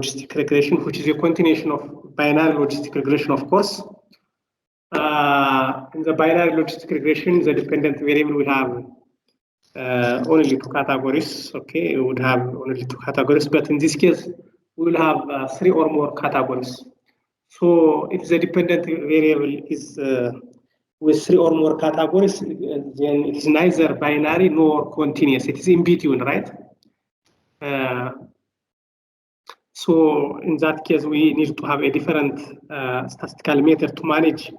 logistic regression, which is a continuation of binary logistic regression, of course. In the binary logistic regression, the dependent variable will have only two categories. Okay, we would have only two categories, but in this case, we will have three or more categories. So if the dependent variable is with three or more categories, then it is neither binary nor continuous. It is in between, right? So in that case, we need to have a different statistical method to manage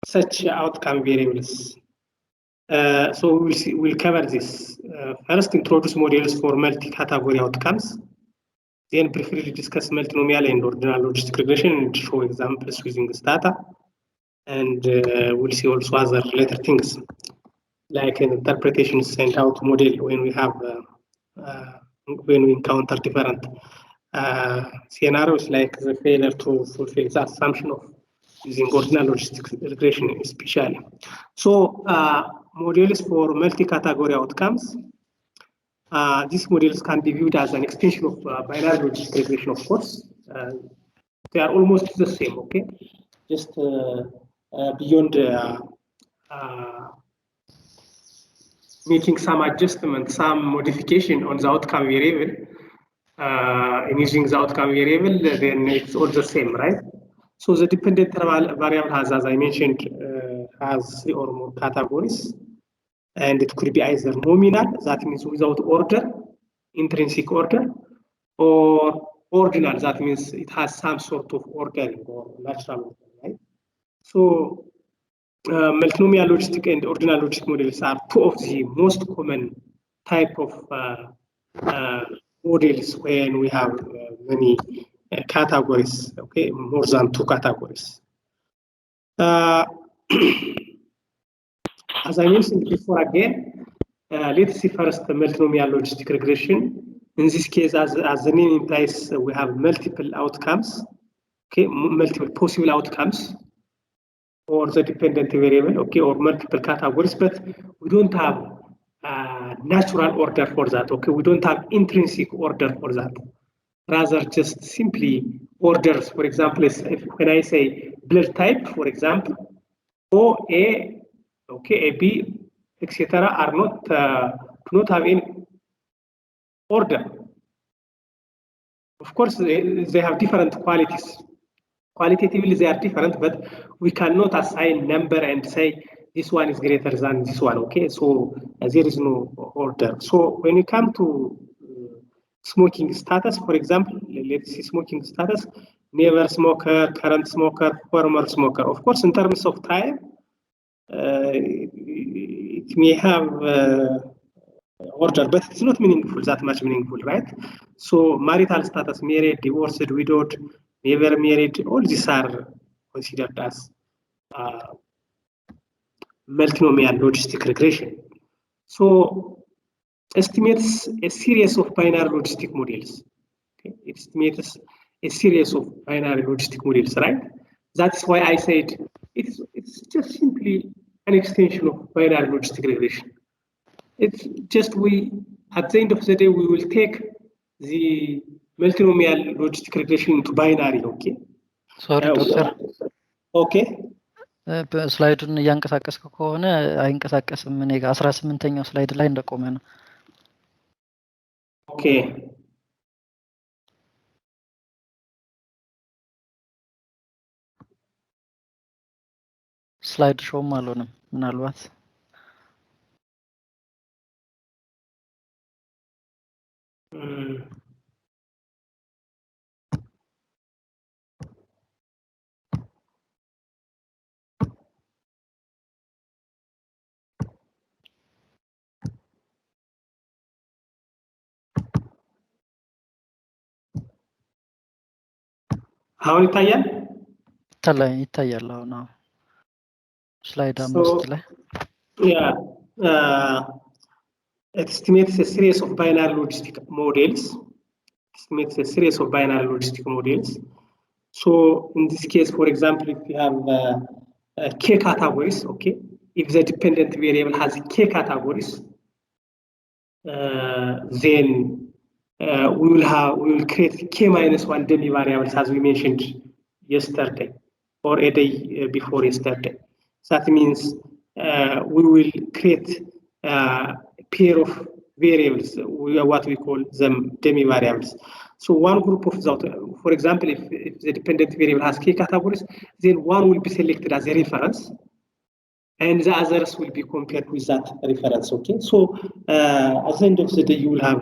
such outcome variables. So we'll cover this. First, introduce models for multi-category outcomes. Then briefly discuss multinomial and ordinal logistic regression and show examples using Stata. And we'll see also other related things like interpretations and how to model when we have when we encounter different scenarios, like the failure to fulfill the assumption of using ordinal logistic regression especially. So models for multi-category outcomes. These models can be viewed as an extension of binary logistic regression, of course. They are almost the same, okay? Just beyond making some adjustment, some modification on the outcome variable, and using the outcome variable, then it's all the same, right? So the dependent variable has, as I mentioned, has three or more categories. And it could be either nominal, that means without order, intrinsic order, or ordinal, that means it has some sort of ordering or natural order, right? So multinomial logistic and ordinal logistic models are two of the most common type of models when we have many categories, okay, more than two categories. As I mentioned before again, let's see first the multinomial logistic regression. In this case, as the name implies, we have multiple outcomes, okay, multiple possible outcomes for the dependent variable, okay, or multiple categories, but we don't have natural order for that, okay? We don't have intrinsic order for that. Rather, just simply orders. For example, when I say blood type, for example, O, A, okay, A, B, etc., are not do not have any order. Of course, they have different qualities. Qualitatively, they are different, but we cannot assign number and say this one is greater than this one. Okay, so there is no order. So when you come to smoking status, for example, let's see smoking status: never smoker, current smoker, former smoker. Of course, in terms of time, it may have order, but it's not meaningful, that much meaningful, right? So marital status: married, divorced, widowed, never married, all these are considered as multinomial logistic regression. So estimates a series of binary logistic models. Okay? It estimates a series of binary logistic models, right? That's why I said it's just simply an extension of binary logistic regression. It's just at the end of the day, we will take the multinomial logistic regression into binary, okay? Sorry, doctor. Okay. ስላይዱን እያንቀሳቀስኩ ከሆነ አይንቀሳቀስም። እኔ ጋር 18ኛው ስላይድ ላይ እንደቆመ ነው። ኦኬ ስላይድ ሾውም አልሆነም ምናልባት አሁን ይታያል ይታያል አሁን ስላይድ 5 ላይ it estimates a series of binary logistic models. So in this case, for example, if you have k categories, okay, if the dependent variable has k categories, then we will create k-1 dummy variables as we mentioned yesterday or a day before yesterday. So that means we will create a pair of variables, what we call them dummy variables. So one group of those, for example, if the dependent variable has k categories, then one will be selected as a reference, and the others will be compared with that reference. Okay, so at the end of the day, you will have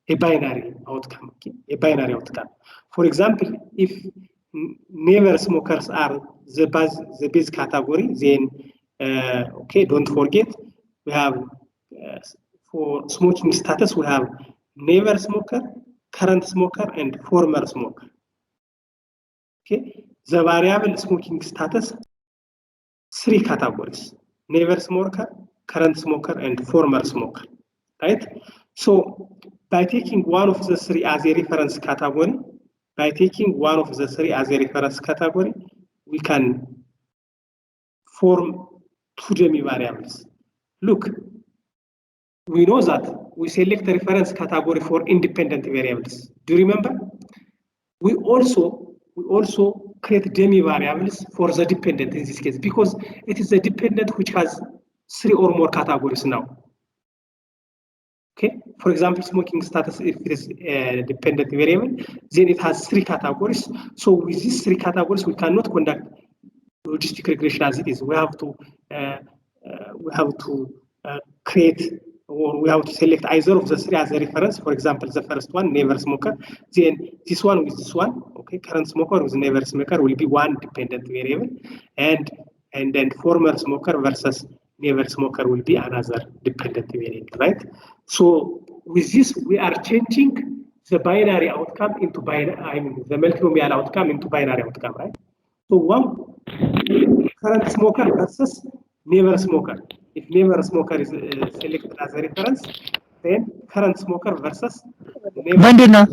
a binary outcome. Okay, a binary outcome. For example, if never smokers are the base category, then okay, don't forget we have for smoking status we have never smoker, current smoker, and former smoker. Okay, the variable smoking status 3 categories: never smoker, current smoker, and former smoker. Right? So by taking one of the 3 as a reference category, we can form 2 dummy variables. Look, we know that we select a reference category for independent variables. Do you remember? We also create dummy variables for the dependent in this case, because it is a dependent which has 3 or more categories now. Okay, for example, smoking status, if it is a dependent variable, then it has 3 categories. So with these 3 categories, we cannot conduct logistic regression as it is. We have to create, or we have to select either of the 3 as a reference. For example, the first one, never smoker, then this one with this one, okay, current smoker with never smoker will be one dependent variable, and then former smoker versus never smoker will be another dependent variable, right? So with this, we are changing the binary outcome into the multinomial outcome into binary outcome, right? So one current smoker versus never smoker. If never smoker is selected as a reference, then current smoker versus never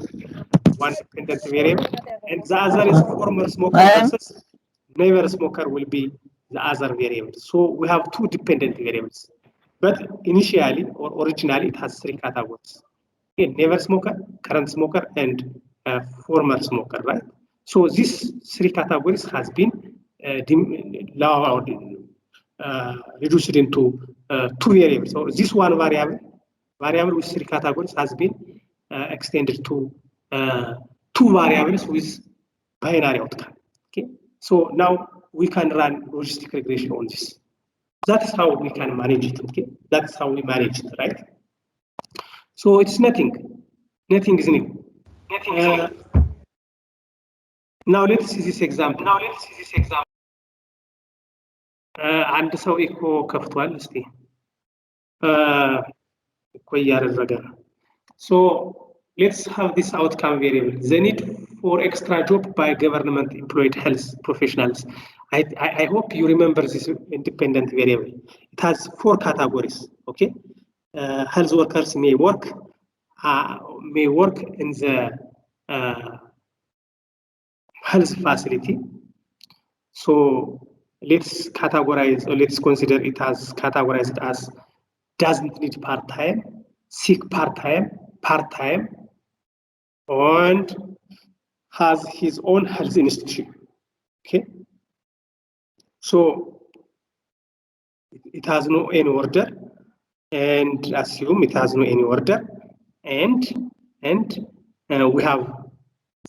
one dependent variable, and the other is former smoker versus never smoker will be the other variable. So we have 2 dependent variables, but initially or originally it has 3 categories: okay, never smoker, current smoker, and former smoker, right? So these 3 categories has been reduced into 2 variables. So this one variable with 3 categories has been extended to 2 variables with binary outcome. Okay, so now we can run logistic regression on this. That is how we can manage it. Okay, that's how we manage it, right? So it's nothing is new. Now let's see this example. አንድ ሰው ኢኮ ከፍቷል። እስቲ ኢኮ እያደረገ ነው። So let's have this outcome variable: the need for extra job by government employed health professionals. I hope you remember this independent variable. It has 4 categories. Okay, health workers may work in the health facility. So let's consider it as categorized as doesn't need part-time, sick part-time, and has his own health institution. Okay, so it has no any order, and assume it has no any order, and we have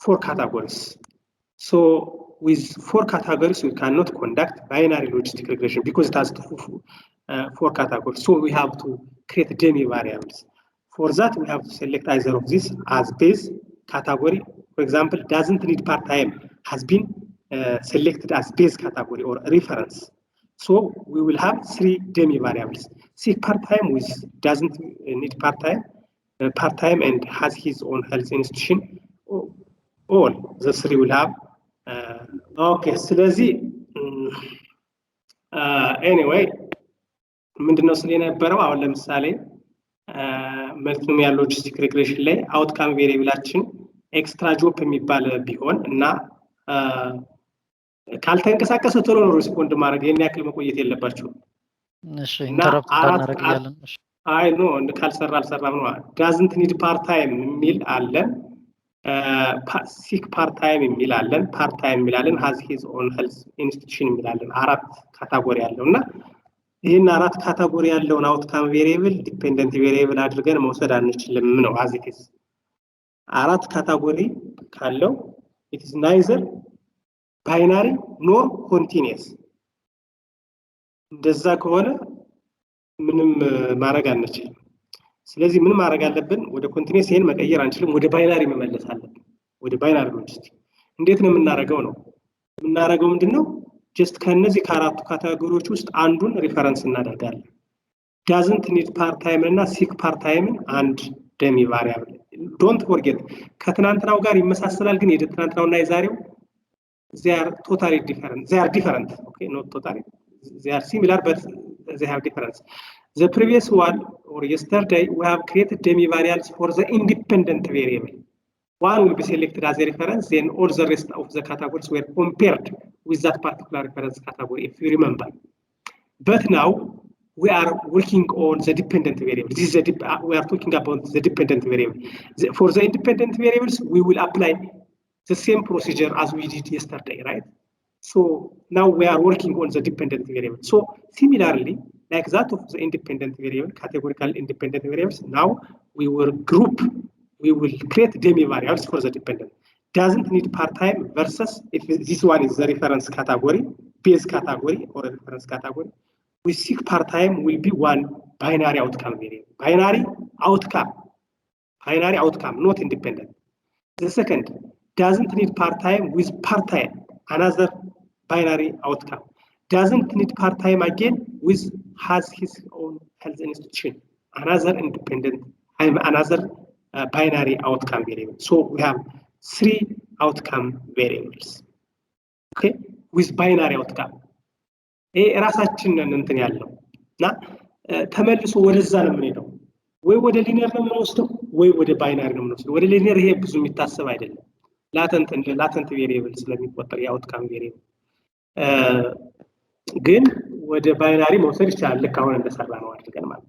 4 categories. So with 4 categories, we cannot conduct binary logistic regression because it has 4 categories. So we have to create dummy variables. For that, we have to select either of these as base category. For example, doesn't need part-time has been selected as base category or reference. So we will have 3 dummy variables: sick part-time with doesn't need part-time and has his own health institution. All the 3 will have okay. ስለዚህ anyway ምንድነው ስለነበረው አሁን ለምሳሌ መልቲኖሚያል ሎጂስቲክ ሬግሬሽን ላይ አውትካም ቬሪየብላችን ኤክስትራ ጆብ የሚባል ቢሆን እና ካልተንቀሳቀሰ ቶሎ ነው ሪስፖንድ ማድረግ የኔ ያክል መቆየት የለባችሁ። እሺ ኢንተራፕት እናደርጋለን። አይ ኖ እንደ ካልሰራ አልሰራም ነው doesn't need part time የሚል አለን sick part time የሚል አለን part time የሚል አለን has his own health institution የሚል አለን አራት ካታጎሪ ያለውና ይሄን አራት ካታጎሪ ያለውን outcome variable dependent variable አድርገን መውሰድ አንችልም ነው as it is አራት ካታጎሪ ካለው it is neither binary nor continuous እንደዛ ከሆነ ምንም ማድረግ አንችልም ስለዚህ ምን ማድረግ አለብን ወደ ኮንቲኒየስ ይሄን መቀየር አንችልም ወደ ባይናሪ መመለስ አለብን ወደ ባይናሪ ሎጂስቲክ እንዴት ነው የምናደርገው ምንድነው just ከነዚህ ከአራቱ ካታጎሪዎች ውስጥ አንዱን ሪፈረንስ እናደርጋለን doesn't need part time እና sick part time and demi variable don't forget ከትናንትናው ጋር ይመሳሰላል ግን የትናንትናውና የዛሬው they are totally different they are different okay not totally they are similar but they have difference the previous one or yesterday we have created demi variables for the independent variable one will be selected as a reference then all the rest of the categories were compared with that particular reference category if you remember but now we are working on the dependent variable this is we are talking about the dependent variable for the independent variables we will apply the same procedure as we did yesterday right so now we are working on the dependent variable so similarly like that of the independent variable categorical independent variables now we will create demi variables for the dependent doesn't need part time versus if this one is the reference category base category or a reference category we seek part time will be one binary outcome variable binary outcome not independent the second doesn't need part time with part time another binary outcome doesn't need part time again with has his own health institution another independent another binary outcome variable so we have three outcome variables okay with binary outcome ራሳችንን እንትን ያለውና ተመልሶ ወደዛ ነው የምንሄደው ወይ ወደ ሊኒየር ነው የምንወስደው ወይ ወደ ባይናሪ ነው የምንወስደው ወደ ሊኒየር ይሄ ብዙ የሚታሰብ አይደለም ላተንት ቬሪየብል ስለሚቆጠር የአውትካም ቬሪየብል ግን ወደ ባይናሪ መውሰድ ይቻላል ልክ አሁን እንደሰራ ነው አድርገን ማለት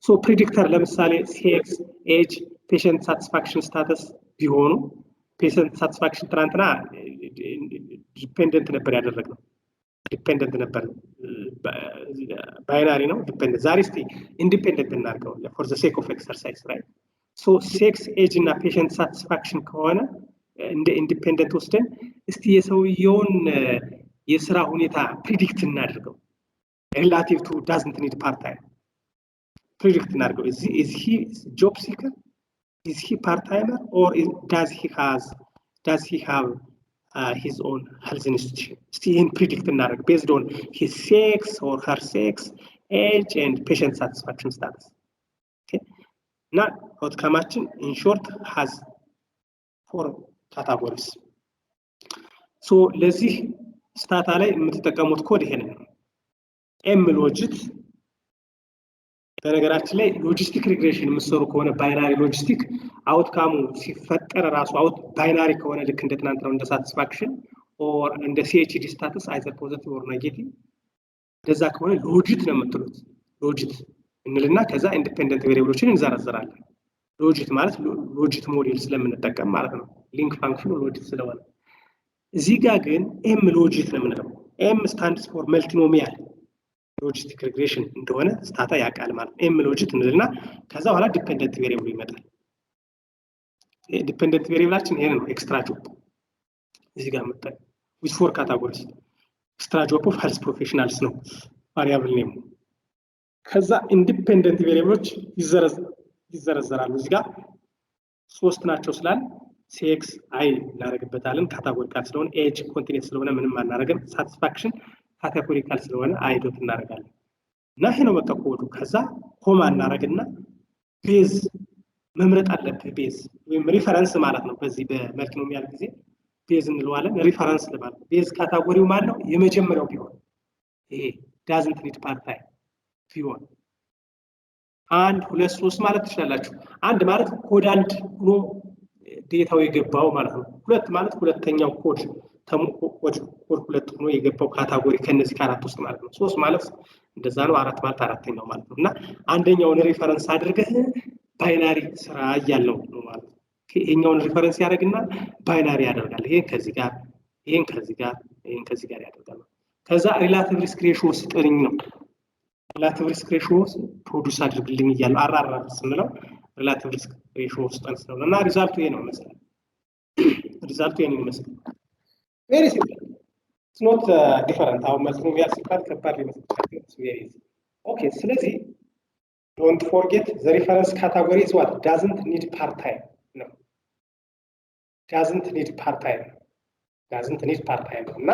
ሶ ፕሪዲክተር ለምሳሌ ሴክስ ኤጅ ፔሸንት ሳቲስፋክሽን ስታተስ ቢሆኑ ፔሸንት ሳቲስፋክሽን ትራንትና ዲፔንደንት ነበር ያደረግነው ዲፔንደንት ነበር ባይናሪ ነው ዲፔንደንት ዛሬ እስቲ ኢንዲፔንደንት እናድርገው for the sake of exercise right so sex age እና patient satisfaction ከሆነ እንደ ኢንዲፔንደንት ወስደን እስቲ የሰውየውን የሥራ ሁኔታ ፕሪዲክት እናድርገው relative to doesn't need part time predict እናድርገው is he job seeker is he part timer or does he have his own health institution still in predict እናደርግ based on his sex or her sex age and patient satisfaction status okay now outcome in short has 4 categories so ለዚህ ስታታ ላይ የምትጠቀሙት ኮድ ይሄን ነው m logit በነገራችን ላይ ሎጂስቲክ ሪግሬሽን የምትሰሩ ከሆነ ባይናሪ ሎጂስቲክ አውትካሙ ሲፈጠር ራሱ ባይናሪ ከሆነ ልክ እንደ ትናንትናው እንደ ሳቲስፋክሽን ኦር እንደ CHD ስታተስ አይዘር ፖዚቲቭ ኦር ኔጌቲቭ እንደዛ ከሆነ ሎጂት ነው የምትሉት ሎጂት እንልና ከዛ ኢንዲፔንደንት ቬሪየብሎችን እንዘረዝራለን ሎጂት ማለት ሎጂት ሞዴል ስለምንጠቀም ማለት ነው ሊንክ ፋንክሽኑ ሎጂት ስለሆነ እዚህ ጋር ግን m ሎጂት ነው የምንለው m stands for multinomial ሎጂስቲክ ሪግሬሽን እንደሆነ ስታታ ያቃል ማለት m ሎጂት እንልና ከዛ በኋላ ዲፔንደንት ቬሪየብል ይመጣል ዲፔንደንት ቬሪየብላችን ይሄ ነው ኤክስትራ ጆብ እዚህ ጋር መጣ with 4 categories ኤክስትራ ጆብ ኦፍ ሄልዝ ፕሮፌሽናልስ ነው ቫሪያብል ኔም ከዛ ኢንዲፔንደንት ቬሪየብሎች ይዘረዘራሉ እዚህ ጋር 3 ናቸው ስላል ሴክስ አይ እናደርግበታለን ካታጎሪካል ስለሆነ ኤጅ ኮንቲኒየስ ስለሆነ ምንም አናደርግም ሳቲስፋክሽን ካታጎሪካል ስለሆነ አይዶት እናደርጋለን እና ይሄ ነው በቃ ኮዱ ከዛ ኮማ እናደርግና ቤዝ መምረጥ አለብህ ቤዝ ወይም ሪፈረንስ ማለት ነው በዚህ በመልቲኖሚያል ጊዜ ቤዝ እንለዋለን ሪፈረንስ ማለት ቤዝ ካታጎሪው ማለት ነው የመጀመሪያው ቢሆን ይሄ doesn't need part time ቢሆን 1 2 3 ማለት ትችላላችሁ አንድ ማለት ኮድ አንድ ሆኖ ዴታው የገባው ማለት ነው ሁለት ማለት ሁለተኛው ኮድ ወደ ሁለት ሆኖ የገባው ካታጎሪ ከነዚህ ከአራት ውስጥ ማለት ነው። 3 ማለት እንደዛ ነው፣ 4 ማለት አራተኛው ማለት ነው። እና አንደኛውን ሪፈረንስ አድርገህ ባይናሪ ስራ እያለው ነው ማለት ነው። ይሄኛውን ሪፈረንስ ያደርግና ባይናሪ ያደርጋል። ይሄን ከዚህ ጋር ይሄን ከዚህ ጋር ይሄን ከዚህ ጋር ያደርጋል። ከዛ ሪላቲቭ ሪስክ ሬሽዮ ስጠኝ ነው። ሪላቲቭ ሪስክ ሬሽዮ ፕሮዲዩስ አድርግልኝ እያለ አራራ ስንለው ሪላቲቭ ሪስክ ሬሽዮ ስጠን ስለሆነ እና ሪዛልቱ ይሄ ነው መሰለኝ። ሪዛልቱ ይሄን ይመስላል። ቬሪ ሲምፕል ኢትስ ኖት ዲፈረንት። አሁን መልቲኖሚያል ሲባል ከባድ ሊመስል ኦኬ። ስለዚህ ዶንት ፎርጌት ዘ ሪፈረንስ ካታጎሪ ኢዝ ዋት ዳዝንት ኒድ ፓርት ታይም ነው። ዳዝንት ኒድ ፓርት ታይም ነው እና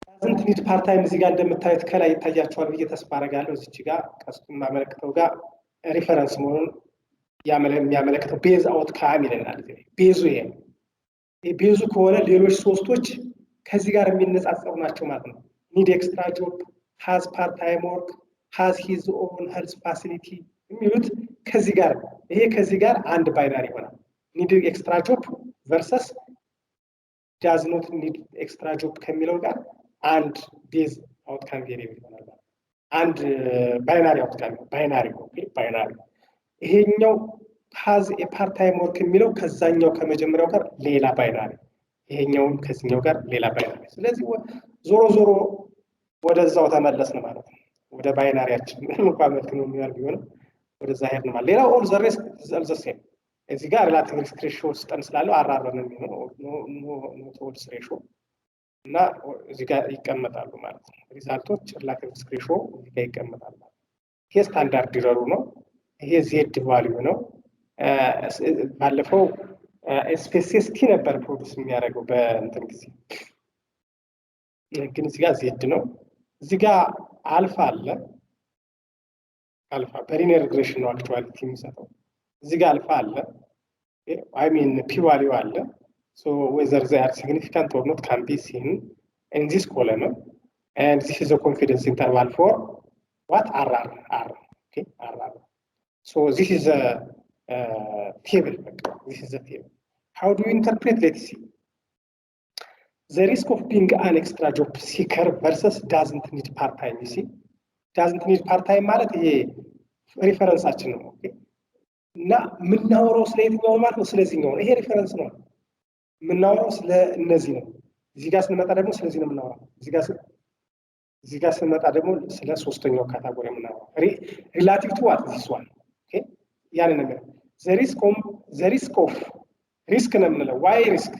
ዳዝንት ኒድ ፓርት ታይም እዚህ ጋር እንደምታዩት ከላይ ይታያቸዋል ብዬ ተስፋ አደርጋለሁ። እዚች ጋር ቀስቱን ማመለክተው ጋር ሪፈረንስ መሆኑን የሚያመለክተው ቤዝ አውትካም ይለናል። ቤዙ ይሄ ነው። ቤዙ ከሆነ ሌሎች ሶስቶች ከዚህ ጋር የሚነጻጸሩ ናቸው ማለት ነው። ኒድ ኤክስትራ ጆብ፣ ሃዝ ፓርት ታይም ወርክ፣ ሃዝ ሂዝ ኦን ሄልዝ ፋሲሊቲ የሚሉት ከዚህ ጋር ይሄ ከዚህ ጋር አንድ ባይናሪ ይሆናል። ኒድ ኤክስትራ ጆብ ቨርሰስ ዳዝ ኖት ኒድ ኤክስትራ ጆብ ከሚለው ጋር አንድ ቤዝ አውትካም ቬሪየብል ይሆናል። አንድ ባይናሪ አውትካም ባይናሪ ይሄኛው ሃዝ ኤ ፓርት ታይም ወርክ የሚለው ከዛኛው ከመጀመሪያው ጋር ሌላ ባይናሪ፣ ይሄኛውን ከዚህኛው ጋር ሌላ ባይናሪ። ስለዚህ ዞሮ ወደዛው ተመለስን ማለት ነው። ወደ ባይናሪያችን እንኳን መልቲኖሚያል ቢሆንም ወደዛ ሄድን ማለት። ሌላው ኦል ዘ ሬስት ዘ ሴም። እዚህ ጋር ሪላቲቭ ሪስክ ሬሽዮ ስጠን ስላለው አራራ ነው የሚሆነው ኖት ኦድስ ሬሽዮ እና እዚህ ጋር ይቀመጣሉ ማለት ነው። ሪዛልቶች ሪላቲቭ ሪስክ ሬሽዮ እዚህ ጋር ይቀመጣሉ። ይሄ ስታንዳርድ ኢረሩ ነው። ይሄ ዜድ ቫልዩ ነው። ባለፈው SPSS ነበር ፕሮዲዩስ የሚያደርገው በእንትን ጊዜ፣ ግን እዚህ ጋር ዜድ ነው። እዚህ ጋር አልፋ አለ። አልፋ በሊኒየር ሪግሬሽን ነው አክቹዋሊቲ የሚሰጠው። እዚህ ጋር አልፋ አለ። አይ ሚን ፒ ቫልዩ አለ። ሶ ዌዘር they are significant or not can be seen in this column, and this is a confidence interval for what r. Okay, r. So this is a table. This is a table. How do you interpret? Let's see. The risk of being an extra job seeker versus doesn't need part time. You see, doesn't need part time ማለት ይሄ ሪፈረንሳችን ነው። ኦኬ እና ምናወራው ስለ የትኛው ማለት ነው? ስለዚህኛው ነው። ይሄ ሪፈረንስ ነው። ምናወራው ስለ እነዚህ ነው። እዚህ ጋር ስንመጣ ደግሞ ስለዚህ ነው የምናወራው። እዚህ ጋር ስንመጣ ደግሞ ስለ ሶስተኛው ካታጎሪ የምናወራው ሪላቲቭ ቱ ዋት ዚስ ዋን። ኦኬ ያንን ነገር the risk of ሪስክ ነው የምንለው። ዋይ ሪስክ?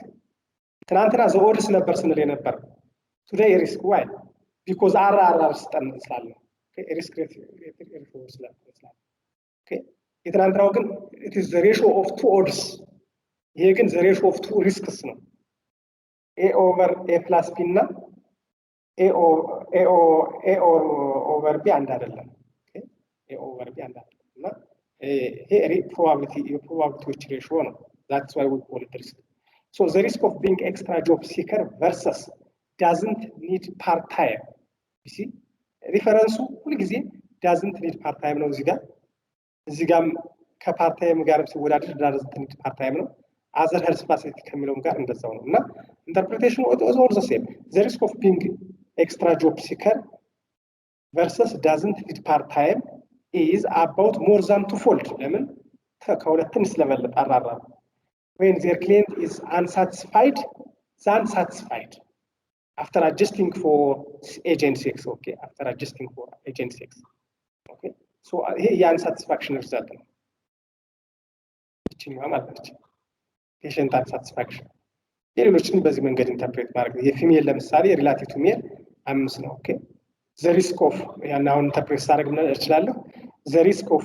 ትናንትና ዘ ኦድስ ነበር ስንል የነበር። ቱዴይ ሪስክ ዋይ? ቢኮዝ አር ስጠን ስላለ ሪስክ ስላለ። ኦኬ የትናንትናው ግን it is the ratio of two odds። ይሄ ግን the ratio of two risks ነው። a over a plus b እና a over b አንድ አይደለም። a over b አንድ አይደለም እና ይሄ የፕሮባቢሊቲዎች ሬሽዮ ነው። that's why we call it risk. So the risk of being extra job seeker versus doesn't need part time. You see ሪፈረንሱ ሁሉ ጊዜ doesn't need part time ነው። እዚህ ጋር ከፓርት ታይም ጋር ሲወዳደር doesn't need part time ነው። other health facility ከሚለውም ጋር እንደዛው ነው እና ኢንተርፕሪቴሽኑ is all the same. The risk of being extra job seeker versus doesn't need part time is about more than twofold. ለምን ከሁለትም ስለበለጠ አራራ when their client is unsatisfied after adjusting for agent sex. Okay, after adjusting for agent sex. Okay, so ይሄ የአንሳቲስፋክሽን ሪዛልት ነው። እቺኛዋ ማለት ነው patient unsatisfaction። የሌሎችን በዚህ መንገድ ኢንተርፕሬት ማድረግ የፊሜል ለምሳሌ ሪላቲቭ ቱ ሜል 5 ነው። ኦኬ the risk of ያን አሁን ኢንተርፕሬት ሳደርግ ምን እችላለሁ? the risk of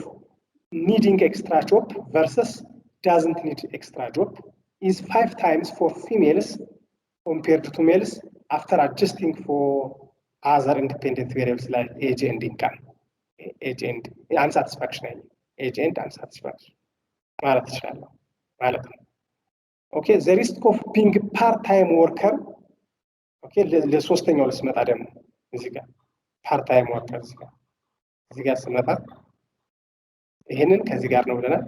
needing extra job versus doesn't need extra job is 5 times for females compared to males after adjusting for other independent variables like age and income. Age and unsatisfaction ማለት ይችላለሁ ማለት ነው። ኦኬ the risk of being part time worker። ኦኬ ለሶስተኛው ልስመጣ ደግሞ እዚህ ጋር part time worker እዚህ ጋር ስመጣ ይሄንን ከዚህ ጋር ነው ብለናል።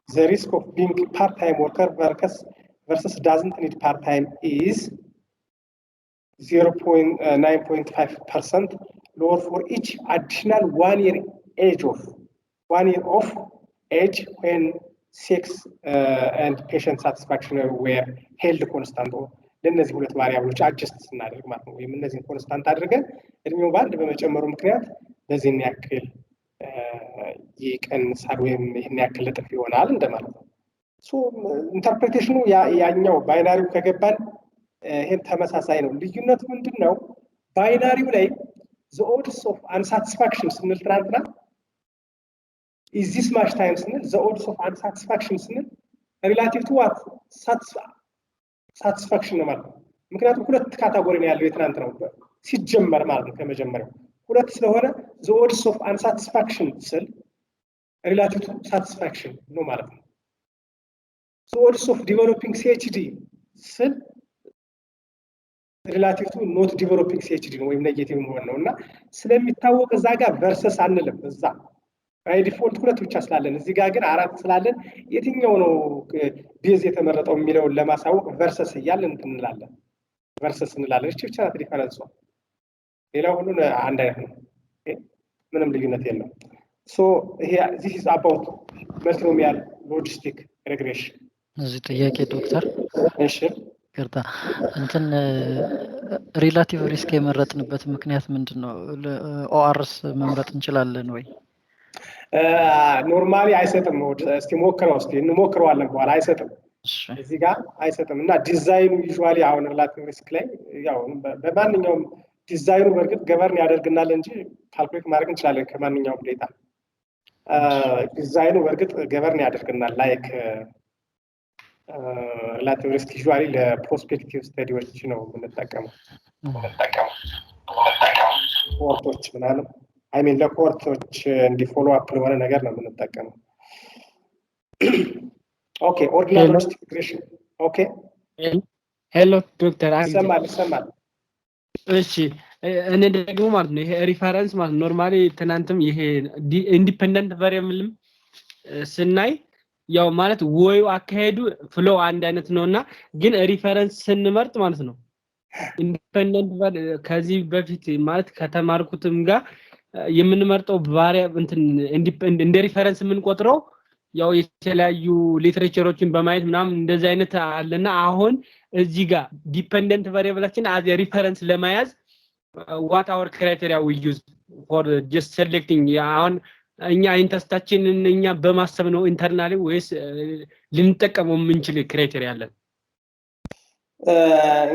the risk of being part time worker versus doesn't need part time is 0.9.5% lower for each additional 1 year of age when sex and patient satisfaction were held constant. ለነዚህ ሁለት ቫሪያብሎች አድጀስት ስናደርግ ማለት ነው ወይም እነዚህን ኮንስታንት አድርገን እድሜው ባንድ በመጨመሩ ምክንያት በዚህን ያክል ይቀንሳል ወይም ይሄን ያክል እጥፍ ይሆናል እንደማለት ነው። ሶ ኢንተርፕሬቴሽኑ ያኛው ባይናሪው ከገባን ይሄን ተመሳሳይ ነው። ልዩነቱ ምንድነው? ባይናሪው ላይ the odds of unsatisfaction ስንል ትናንትና is this much time ስንል the odds of unsatisfaction ስንል relative to what satisfaction ነው ማለት ነው። ምክንያቱም ሁለት ካታጎሪ ነው ያለው የትናንት ነው ሲጀመር ማለት ነው። ከመጀመሪያው ሁለት ስለሆነ the odds of unsatisfaction ስል relative to satisfaction ነው ማለት ነው። the odds of developing Ph.D ስል relative to not developing Ph.D ነው ወይም ኔጌቲቭ መሆን ነውና ስለሚታወቅ እዛ ጋር ቨርሰስ አንልም። እዛ ባይ ዲፎልት ሁለት ብቻ ስላለን እዚህ ጋር ግን አራት ስላለን የትኛው ነው ቤዝ የተመረጠው የሚለውን ለማሳወቅ ቨርሰስ እያልን እንላለን። ቨርሰስ እንላለን። እቺ ብቻ ናት ዲፈረንሷ። ሌላው ሁሉ አንድ አይነት ነው። ምንም ልዩነት የለውም። ሶ ይሄ this is about multinomial logistic regression። እዚህ ጥያቄ ዶክተር እሺ ይቅርታ እንትን ሪላቲቭ ሪስክ የመረጥንበት ምክንያት ምንድነው? ኦአርስ መምረጥ እንችላለን ወይ? ኖርማሊ አይሰጥም። እስቲ ሞክረው እስቲ እንሞክረዋለን በኋላ አይሰጥም። እዚህ ጋር አይሰጥም እና ዲዛይኑ ዩዥዋሊ አሁን ሪላቲቭ ሪስክ ላይ ያው በማንኛውም ዲዛይኑ በርግጥ ገቨርን ያደርግናል እንጂ ካልኩሌት ማድረግ እንችላለን ከማንኛውም ዴታ። ዲዛይኑ በርግጥ ገቨርን ያደርግናል ላይክ ሪላቲቭ ሪስክ ዩዥዋሊ ለፕሮስፔክቲቭ ስተዲዎች ነው የምንጠቀመው ኮርቶች ምናምን አይሚን ለኮርቶች እንዲፎሎ አፕ ለሆነ ነገር ነው የምንጠቀመው። ኦኬ ኦርዲናል ሎጂስቲክ ሪግሬሽን ኦኬ ሄሎ ዶክተር ይሰማል። እሺ እኔ ደግሞ ማለት ነው ይሄ ሪፈረንስ ማለት ኖርማሊ ትናንትም ይሄ ኢንዲፔንደንት ቫሪያብልም ስናይ ያው ማለት ወይ አካሄዱ ፍሎ አንድ አይነት ነውና ግን ሪፈረንስ ስንመርጥ ማለት ነው ኢንዲፔንደንት ከዚህ በፊት ማለት ከተማርኩትም ጋር የምንመርጠው ቫሪያብል እንደ ሪፈረንስ የምንቆጥረው ያው የተለያዩ ሊትሬቸሮችን በማየት ምናምን እንደዚህ አይነት አለና አሁን እዚህ ጋር ዲፔንደንት ቫሪያብላችን አዝ ሪፈረንስ ለማያዝ what our criteria we use for just selecting አሁን እኛ ኢንተረስታችንን እኛ በማሰብ ነው ኢንተርናሊ ወይስ ልንጠቀመው የምንችል ክራይቴሪያ አለን?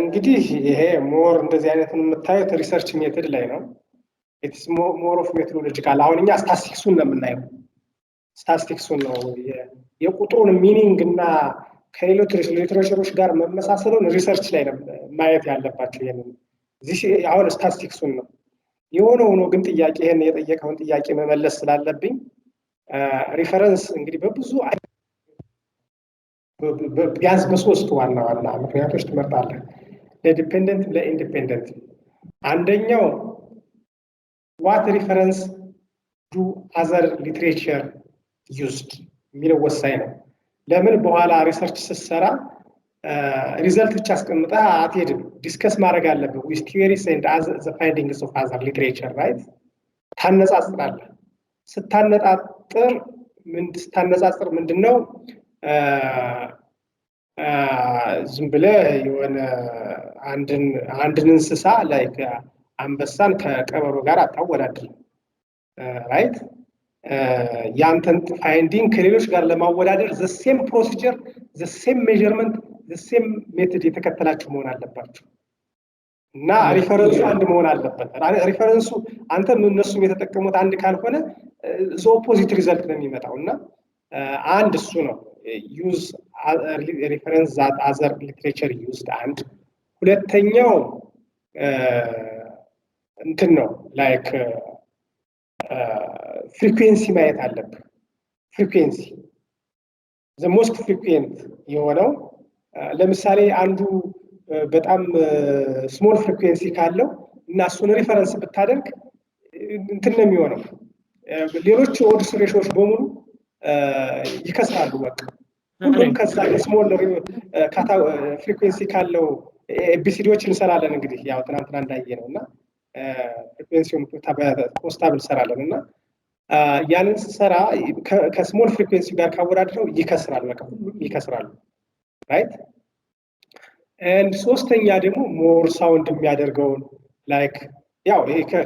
እንግዲህ ይሄ ሞር እንደዚህ አይነትን የምታዩት ሪሰርች ሜተድ ላይ ነው። ኢትስ ሞር ኦፍ ሜቶዶሎጂካል። አሁን እኛ ስታቲስቲክሱን ነው የምናየው። ስታቲስቲክሱን ነው የቁጥሩን ሚኒንግ እና ከሌሎች ሊትሬቸሮች ጋር መመሳሰሉን ሪሰርች ላይ ነው ማየት ያለባቸው። ይሄንን አሁን ስታቲስቲክሱን ነው የሆነ ሆኖ ግን ጥያቄ ይሄን የጠየቀውን ጥያቄ መመለስ ስላለብኝ ሪፈረንስ እንግዲህ በብዙ ቢያንስ በሶስት ዋና ምክንያቶች ትመርጣለህ። ለዲፔንደንት ለኢንዲፔንደንት። አንደኛው what reference do other literature used የሚለው ወሳኝ ነው። ለምን በኋላ ሪሰርች ስትሰራ ሪዘልት ብቻ አስቀምጠህ አትሄድም። ዲስከስ ማድረግ አለብህ with theories and the findings of other literature right? ታነጻጽራለህ። ስታነጻጽር ምንድነው ዝም ብለህ የሆነ አንድን እንስሳ ላይክ አንበሳን ከቀበሮ ጋር አታወዳድርም ራይት? ያንተን ፋይንዲንግ ከሌሎች ጋር ለማወዳደር the same procedure the same measurement the same method የተከተላችሁ መሆን አለባችሁ እና ሪፈረንሱ አንድ መሆን አለበት። ሪፈረንሱ አንተም እነሱም የተጠቀሙት አንድ ካልሆነ the opposite result ነው የሚመጣው እና አንድ እሱ ነው use reference that other literature used and ሁለተኛው እንትን ነው ላይክ ፍሪኩዌንሲ ማየት አለብህ። ፍሪኩዌንሲ the most frequent የሆነው ለምሳሌ አንዱ በጣም ስሞል ፍሪኩዌንሲ ካለው እና እሱን ሪፈረንስ ብታደርግ እንትን ነው የሚሆነው ሌሎች ኦድስ ሬሾዎች በሙሉ ይከስራሉ። በቃ ሁሉም ከዛ ስሞል ፍሪኩዌንሲ ካለው ኤቢሲዲዎችን እንሰራለን እንግዲህ ያው ትናንትና እንዳየነውና ፍሪኩዌንሲውን ኮስታብል እንሰራለንና ያንን ሰራ ከስሞል ፍሪኩዌንሲ ጋር ካወዳደረው ይከስራል በቃ ሁሉም ይከስራሉ ራይት and ሶስተኛ ደግሞ ሞር ሳውንድ የሚያደርገውን ላይክ ያው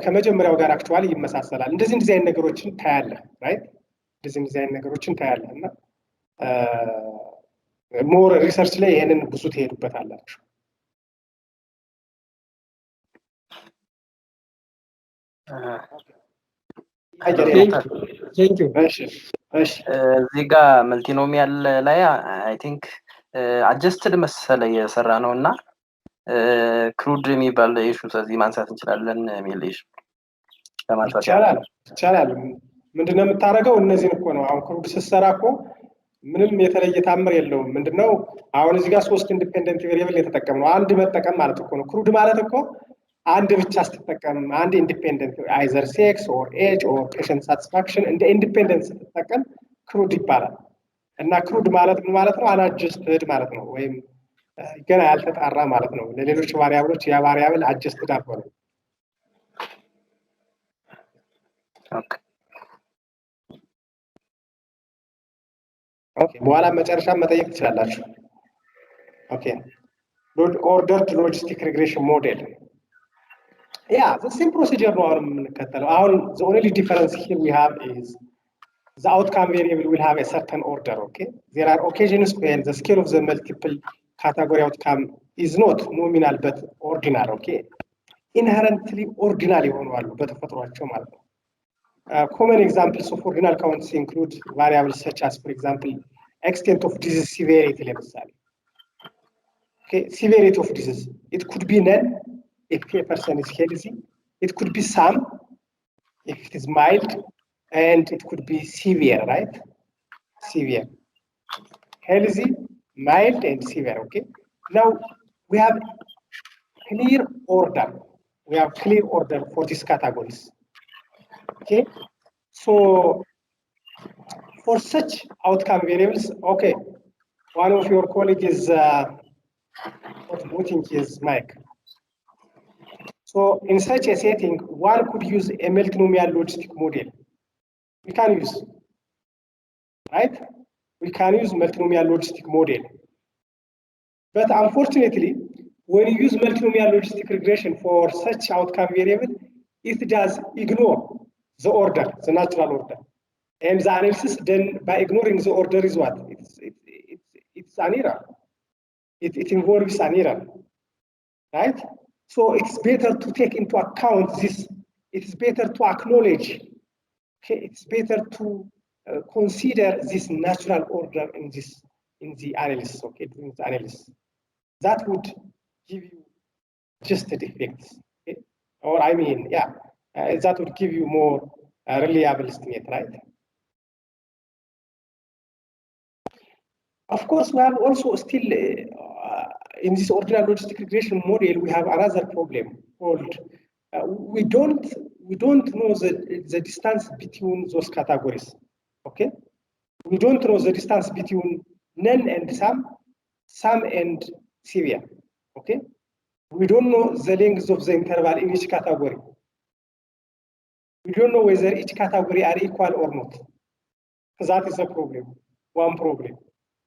ከመጀመሪያው ጋር አክቹአሊ ይመሳሰላል እንደዚህ አይነት ነገሮችን ታያለ ራይት እንደዚህ አይነት ነገሮችን ታያለና ሞር ሪሰርች ላይ ይሄንን ብዙ ትሄዱበታላችሁ Thank you. እዚህ ጋር መልቲኖሚያል ላይ አይ ቲንክ አጀስትድ መሰለ የሰራ ነውና ክሩድ የሚባል ኢሹ ስለዚህ ማንሳት እንችላለን የሚል ኢሹ ለማንሳት ይቻላል ምንድነው የምታረጋው እነዚህን እኮ ነው አሁን ክሩድ ሲሰራ እኮ ምንም የተለየ ታምር የለውም ምንድነው አሁን እዚህ ጋር ሶስት ኢንዲፔንደንት ቬሪየብል የተጠቀምነው አንድ መጠቀም ማለት እኮ ነው ክሩድ ማለት እኮ አንድ ብቻ ስትጠቀም አንድ ኢንዲፔንደንት አይዘር ሴክስ ኦር ኤጅ ኦር ፔሸንት ሳቲስፋክሽን እንደ ኢንዲፔንደንት ስትጠቀም ክሩድ ይባላል እና ክሩድ ማለት ምን ማለት ነው አናጀስትድ ማለት ነው ወይም ገና ያልተጣራ ማለት ነው ለሌሎች ቫሪያብሎች ያ ቫሪያብል አጀስትድ አልሆነም ኦኬ በኋላ መጨረሻ መጠየቅ ትችላላችሁ ኦኬ ordered logistic regression model yeah the same procedure ነው አሁን የምንከተለው አሁን the only difference here we have is the outcome variable will have a certain order okay there are occasions when the scale of the multiple category outcome is not nominal but ordinal okay inherently ordinal ይሆናሉ በተፈጥሯቸው ማለት ነው common examples of ordinal counts include variables such as for example extent of disease severity ለምሳሌ okay severity of disease it could be none if a person is healthy it could be some if it is mild and it could be severe right severe healthy mild and severe okay now we have clear order for these categories okay so for such outcome variables okay one of your colleagues is voting his mic so in such a setting one could use a multinomial logistic model we can use right we can use multinomial logistic model but unfortunately when you use multinomial logistic regression for such outcome variable it does ignore the order the natural order and the analysis done by ignoring the order is what it's an error it involves an error right so it's better to take into account this it's better to acknowledge okay it's better to consider this natural order in the analysis okay during the analysis that would give you adjusted effects okay? or I mean yeah that would give you more reliable estimate right of course we have also still in this ordinal logistic regression model we have another problem called we don't know the distance between those categories okay we don't know the distance between none and some and severe okay we don't know the length of the interval in each category we don't know whether each category are equal or not that is a problem one problem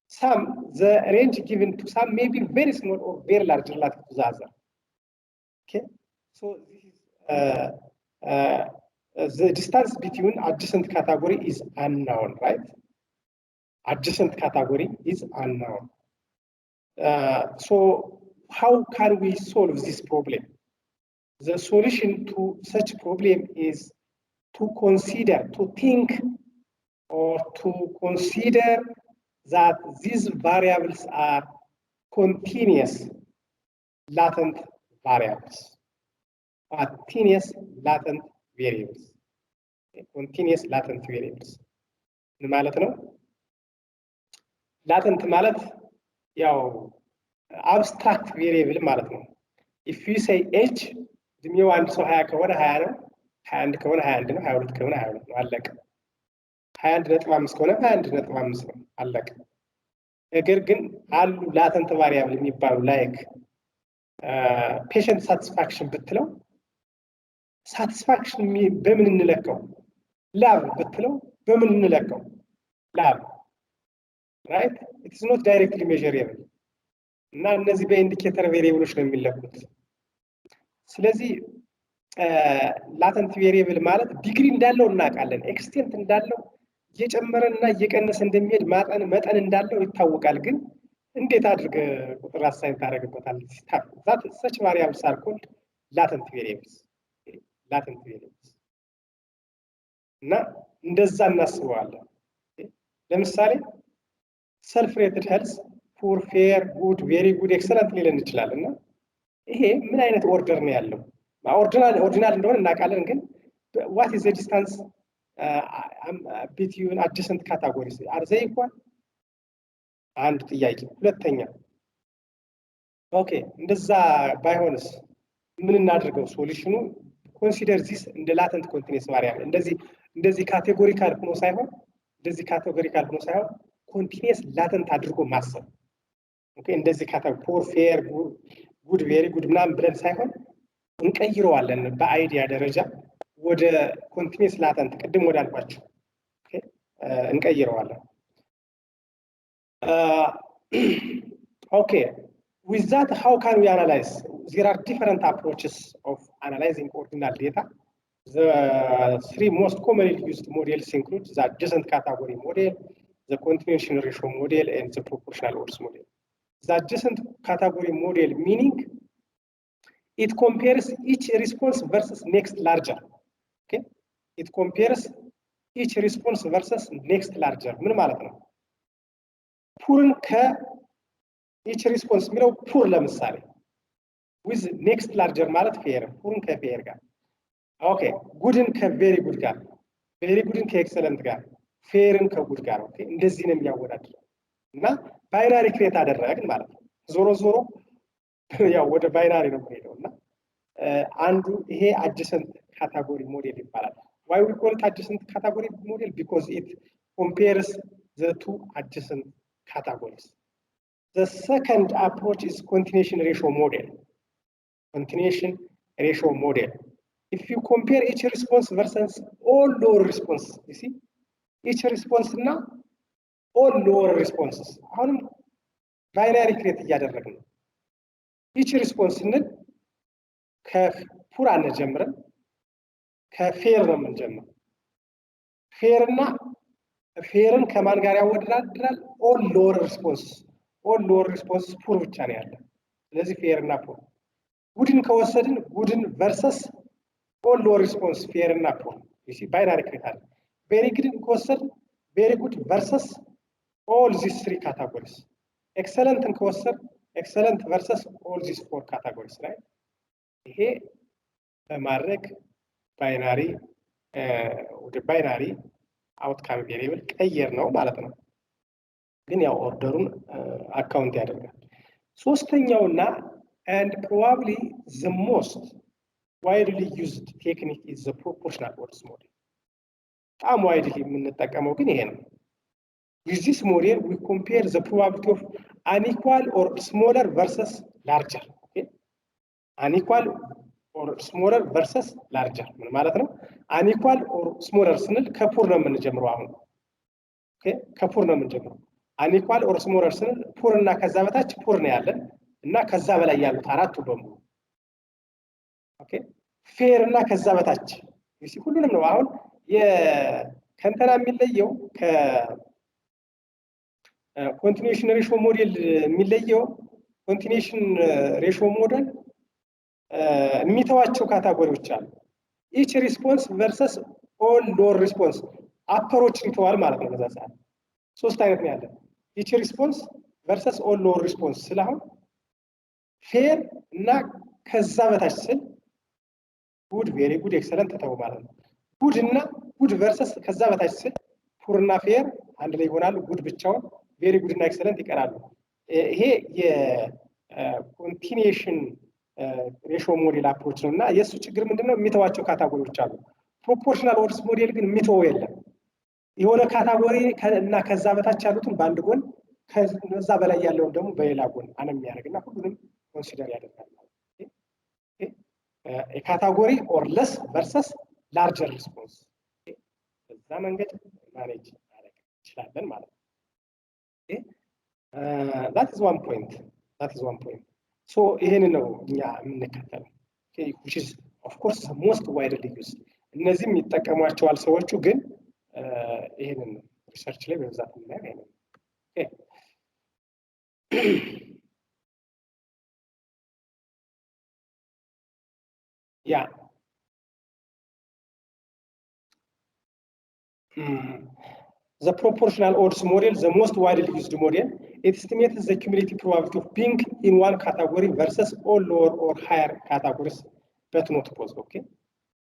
some the range given to some may be very small or very large relative to the other okay so this is the distance between adjacent category is unknown right adjacent category is unknown so how can we solve this problem the solution to such problem is to consider to think or to consider that these variables are continuous latent variables continuous latent variables continuous latent variables ማለት ነው latent ማለት ያው abstract variable ማለት ነው if you say age እድሜው አንድ ሰው 20 ከሆነ 20 ነው 21 ከሆነ 21 ነው 22 ከሆነ 22 ነው አለቀ 21.5 ከሆነ 21.5 ነው አለቀ ነገር ግን አሉ ላተንት ቫሪያብል የሚባሉ ላይክ ፔሸንት ሳቲስፋክሽን ብትለው ሳቲስፋክሽን በምን እንለካው? ላብ ብትለው በምን እንለካው? ላብ ራይት ኢት ኢዝ ኖት ዳይሬክትሊ ሜዠረብል እና እነዚህ በኢንዲኬተር ቬሪየብሎች ነው የሚለኩት። ስለዚህ ላተንት ቬሪየብል ማለት ዲግሪ እንዳለው እናውቃለን፣ ኤክስቴንት እንዳለው እየጨመረና እየቀነሰ እንደሚሄድ መጠን እንዳለው ይታወቃል። ግን እንዴት አድርገህ ቁጥር አሳይን ታደርግበታለህ? ዛት ሰች ቫሪያብልስ አር ኮልድ ላተንት ቬሪየብልስ እና እንደዛ እናስበዋለን። ለምሳሌ ሰልፍ ሬትድ ሄልስ ፑር፣ ፌር፣ ጉድ፣ ቬሪ ጉድ፣ ኤክሰለንት ሊለን ይችላል። እና ይሄ ምን አይነት ኦርደር ነው ያለው? ኦርዲናል እንደሆነ እናውቃለን። ግን ዋት ኢዝ ዘ ዲስታንስ ቢትዊን አጀሰንት ካታጎሪስ አር ዘይ ኢኳል? አንድ ጥያቄ። ሁለተኛ ኦኬ እንደዛ ባይሆንስ ምን እናድርገው? ሶሉሽኑ ኮንሲደር ዚስ እንደ ላተንት ኮንቲኒየስ ቫሪያብል እንደዚህ ካቴጎሪካል ሆኖ ሳይሆን ኮንቲኒየስ ላተንት አድርጎ ማሰብ። ኦኬ እንደዚህ ፖር፣ ፌር፣ ጉድ፣ ቬሪ ጉድ ምናምን ብለን ሳይሆን እንቀይረዋለን በአይዲያ ደረጃ ወደ ኮንቲኒየስ ላተንት ቅድም ወዳልኳቸው እንቀይረዋለን። ኦኬ with that how can we analyze? There are different approaches of analyzing ordinal data. The three most commonly used models include the adjacent category model, the continuation ratio model, and the proportional odds model. The adjacent category model meaning it compares each response versus next larger. Okay, it compares each response versus next larger. ምን ማለት ነው? ፑርን ከኢች ሪስፖንስ የሚለው ፑር ለምሳሌ with next larger ማለት ፌር፣ ፑርን ከፌር ጋር፣ ኦኬ ጉድን ከቬሪ ጉድ ጋር፣ ቬሪ ጉድን ከኤክሰለንት ጋር፣ ፌርን ከጉድ ጋር። ኦኬ እንደዚህ ነው የሚያወዳድረው እና ባይናሪ ክሬት አደረግን ማለት ነው። ዞሮ ያው ወደ ባይናሪ ነው የሚሄደው እና አንዱ ይሄ አጀሰንት ካታጎሪ ሞዴል ይባላል። why we call it adjacent category model? Because it compares the two adjacent categories. The second approach is continuation ratio model. If you compare each response versus all lower responses, you see each response now all lower responses. አሁንም ባይናሪ ክሬት እያደረግን ነው። each response ስንል ከፑር አንጀምረን ከፌር ነው የምንጀምረው። ፌርን ከማን ጋር ያወዳድራል? ኦል ሎወር ሪስፖንስ ፑር ብቻ ነው ያለ። ስለዚህ ፌር እና ፑር። ጉድን ከወሰድን ጉድን ቨርሰስ ኦል ሎወር ሪስፖንስ ፌር እና ፑር እሺ ባይናሪ ክሬት አለ። ቬሪ ጉድን ከወሰድን ቬሪ ጉድ ቨርሰስ ኦል ዚስ ትሪ ካታጎሪስ። ኤክሰለንትን ከወሰድን ኤክሰለንት ቨርሰስ ኦል ዚስ ፎር ካታጎሪስ ላይ ይሄ በማድረግ ባይናሪ ወደ ባይናሪ አውትካም ቬሪየብል ቀየር ነው ማለት ነው። ግን ያው ኦርደሩን አካውንት ያደርጋል። ሶስተኛውና and probably the most widely used technique is the proportional odds model. በጣም widely የምንጠቀመው ግን ይሄ ነው። With this model we compare the probability of unequal or smaller versus larger. Okay? unequal or smaller versus larger ምን ማለት ነው? unequal or smaller ስንል ከፑር ነው የምንጀምረው አሁን። ኦኬ ከፑር ነው የምንጀምረው። unequal or smaller ስንል ፑር እና ከዛ በታች ፑር ነው ያለን እና ከዛ በላይ ያሉት አራቱ በሙሉ ኦኬ ፌር እና ከዛ በታች እሺ ሁሉንም ነው። አሁን ከእንትና የሚለየው ከኮንቲኒዩሽን ሬሾ ሞዴል የሚለየው ኮንቲኒዩሽን ሬሾ ሞዴል የሚተዋቸው ካታጎሪዎች አሉ። ኢች ሪስፖንስ ቨርሰስ ኦል ሎወር ሪስፖንስ አፐሮችን ይተዋል ማለት ነው። በዛ ሰዓት ሶስት አይነት ነው ያለው። ኢች ሪስፖንስ ቨርሰስ ኦል ሎወር ሪስፖንስ ስለሆነ ፌር እና ከዛ በታች ስል ጉድ፣ ቬሪ ጉድ፣ ኤክሰለንት ተተው ማለት ነው። ጉድ እና ጉድ ቨርሰስ ከዛ በታች ስል ፑር እና ፌር አንድ ላይ ይሆናሉ። ጉድ ብቻውን፣ ቬሪ ጉድ እና ኤክሰለንት ይቀራሉ። ይሄ የኮንቲኒዩሽን ሬሾ ሞዴል አፕሮች ነው እና የሱ ችግር ምንድነው? የሚተዋቸው ካታጎሪዎች አሉ። ፕሮፖርሽናል ኦድስ ሞዴል ግን የሚተው የለም። የሆነ ካታጎሪ እና ከዛ በታች ያሉትን በአንድ ጎን ከዛ በላይ ያለውን ደግሞ በሌላ ጎን አነ የሚያደርግና ሁሉንም ኮንሲደር ያደርጋል ማለት ነው። a category or less versus larger response. በዛ መንገድ ማኔጅ ማድረግ እንችላለን ማለት ነው። that is one point. So ይሄንን ነው እኛ የምንከተለው። which is of course the most widely used. እነዚህም ይጠቀሟቸዋል ሰዎቹ ግን ይሄንን ሪሰርች ላይ በብዛት የምናየው ነው። Yeah. The proportional odds model, the most widely used model, it estimates the cumulative probability of being in one category versus all lower or higher categories, but not both. Okay.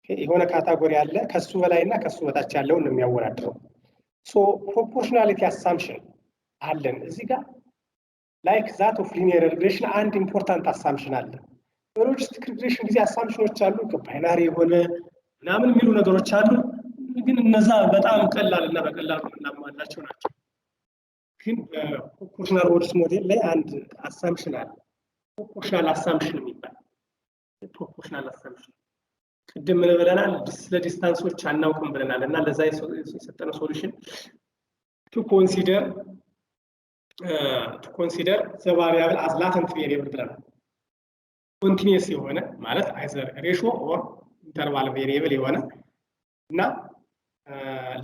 የሆነ ካታጎሪ አለ ከሱ በላይና ከሱ በታች ያለውን ነው የሚያወዳድረው። So proportionality assumption አለን እዚህ ጋር like that of linear regression and important assumption አለ። በሎጂስቲክ ሪግሬሽን ጊዜ አሳምፕሽኖች አሉ ከባይናሪ የሆነ ምናምን የሚሉ ነገሮች አሉ ግን እነዛ በጣም ቀላል እና በቀላሉ እናማላቸው ናቸው። ግን ፕሮፖርሽናል ኦድስ ሞዴል ላይ አንድ አሳምፕሽን አለ ፕሮፖርሽናል አሳምፕሽን የሚባል ፕሮፖርሽናል አሳምፕሽን ቅድም ምን ብለናል ስለ ዲስታንሶች አናውቅም ብለናል እና ለዛ የሰጠነው ሶሉሽን to consider the variable as latent variable ብለናል። ኮንቲኒየስ የሆነ ማለት አይዘር ሬሽዮ ኦር ኢንተርቫል ቬሪየብል የሆነ እና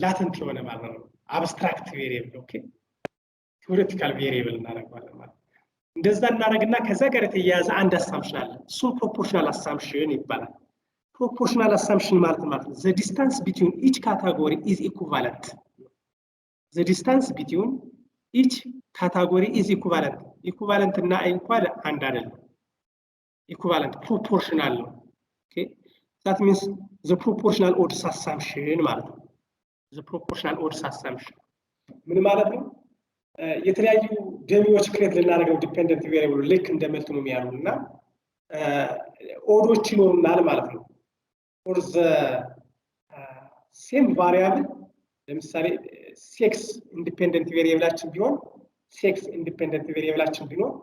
ላተንት የሆነ ማለት ነው አብስትራክት ቬሪየብል ኦኬ ቲዮሬቲካል ቬሪየብል እናደርጋለን ማለት እንደዛ እናደርግና ከዛ ጋር የተያያዘ አንድ አሳምፕሽን አለ እሱ ፕሮፖርሽናል አሳምፕሽን ይባላል። ፕሮፖርሽናል አሳምፕሽን ማለት the distance between each category is equivalent. The distance between each category is equivalent. Equivalent እና ኢኳል አንድ አይደለም equivalent proportional okay that means the proportional odds assumption ማለት ነው the proportional odds assumption ምን ማለት ነው የተለያዩ ደሚዎች ክሬት ልናደርገው ዲፔንደንት ቬሪየብል ልክ እንደ መልቲኖሚያል እና ኦዶች ይኖሩናል ማለት ነው for the same variable ለምሳሌ sex independent variableችን ቢሆን sex independent variableችን ቢሆን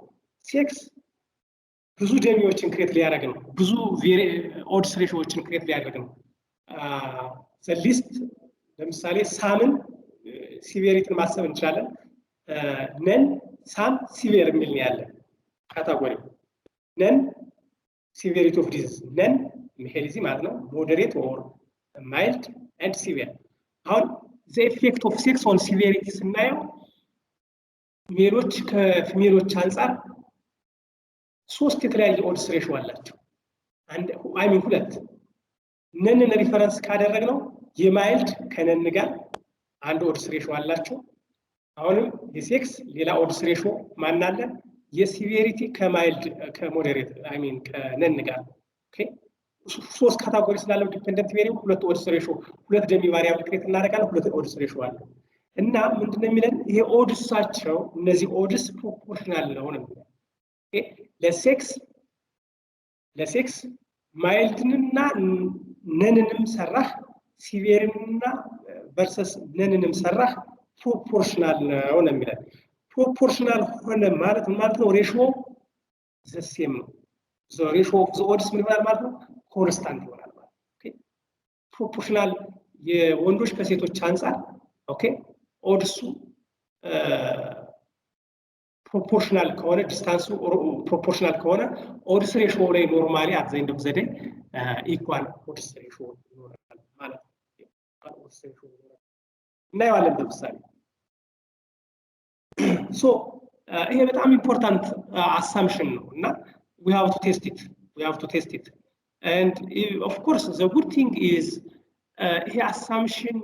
sex ብዙ ደሚዎችን ክሬት ሊያደርግ ነው ብዙ ኦድስ ሬሾዎችን ክሬት ሊያደርግ ነው the list ለምሳሌ ሳምን ሲቪሪቲን ማሰብ እንችላለን ነን ሳም ሲቪር የሚል ነው ያለ ካታጎሪ ነን ሲቪሪቲ ኦፍ ዲዚዝ ነን ሄልዚ ማለት ነው ሞደሬት ኦር ማይልድ ኤንድ ሲቪር አሁን the effect of sex on severity ስናየው ሜሎች ከፊሜሎች አንፃር ሶስት የተለያየ ኦድስ ሬሾ አላቸው አንድ አይ ሚን ሁለት ነንን ሪፈረንስ ካደረግነው የማይልድ ከነን ጋር አንድ ኦድስ ሬሾ አላቸው አሁንም የሴክስ ሌላ ኦድስ ሬሾ ማን አለ የሲቪሪቲ ከማይልድ ከሞደሬት አይ ሚን ከነን ጋር ኦኬ ሶስት ካታጎሪ ስላለው ዲፔንደንት ቬሪየብል ሁለት ኦድስ ሬሾ ሁለት ደሚ ቫሪያብል ክሬት እናደርጋለን ሁለት ኦድስ ሬሾ አለ እና ምንድነው የሚለን ይሄ ኦድሳቸው እነዚህ ኦድስ ፕሮፖርሽናል ነው ነው ኦኬ ለሴክስ ማይልድንና ነንንም ሰራህ ሲቪርንና ቨርሰስ ነንንም ሰራህ ፕሮፖርሽናል ነው ነው የሚለን ፕሮፖርሽናል ሆነ ማለት ነው ሬሾ ዘሴም ነው the ratio of the odds ምን ይሆናል ማለት ነው ኮንስታንት ይሆናል ማለት ኦኬ ፕሮፖርሽናል የወንዶች ከሴቶች አንፃር ኦኬ ኦድሱ ፕሮፖርሽናል ከሆነ ዲስታንሱ ፕሮፖርሽናል ከሆነ ኦድስ ሬሾ ላይ ኖርማሊ አት ዘ ኤንድ ኦፍ ዘ ዴይ ኢኳል ኦድስ ሬሾ ይኖራል ማለት ነው ኦድስ ሬሾ እናየዋለን ለምሳሌ ሶ ይሄ በጣም ኢምፖርታንት አሳምፕሽን ነው እና we have to test it and of course the good thing is ይሄ አሳምፕሽን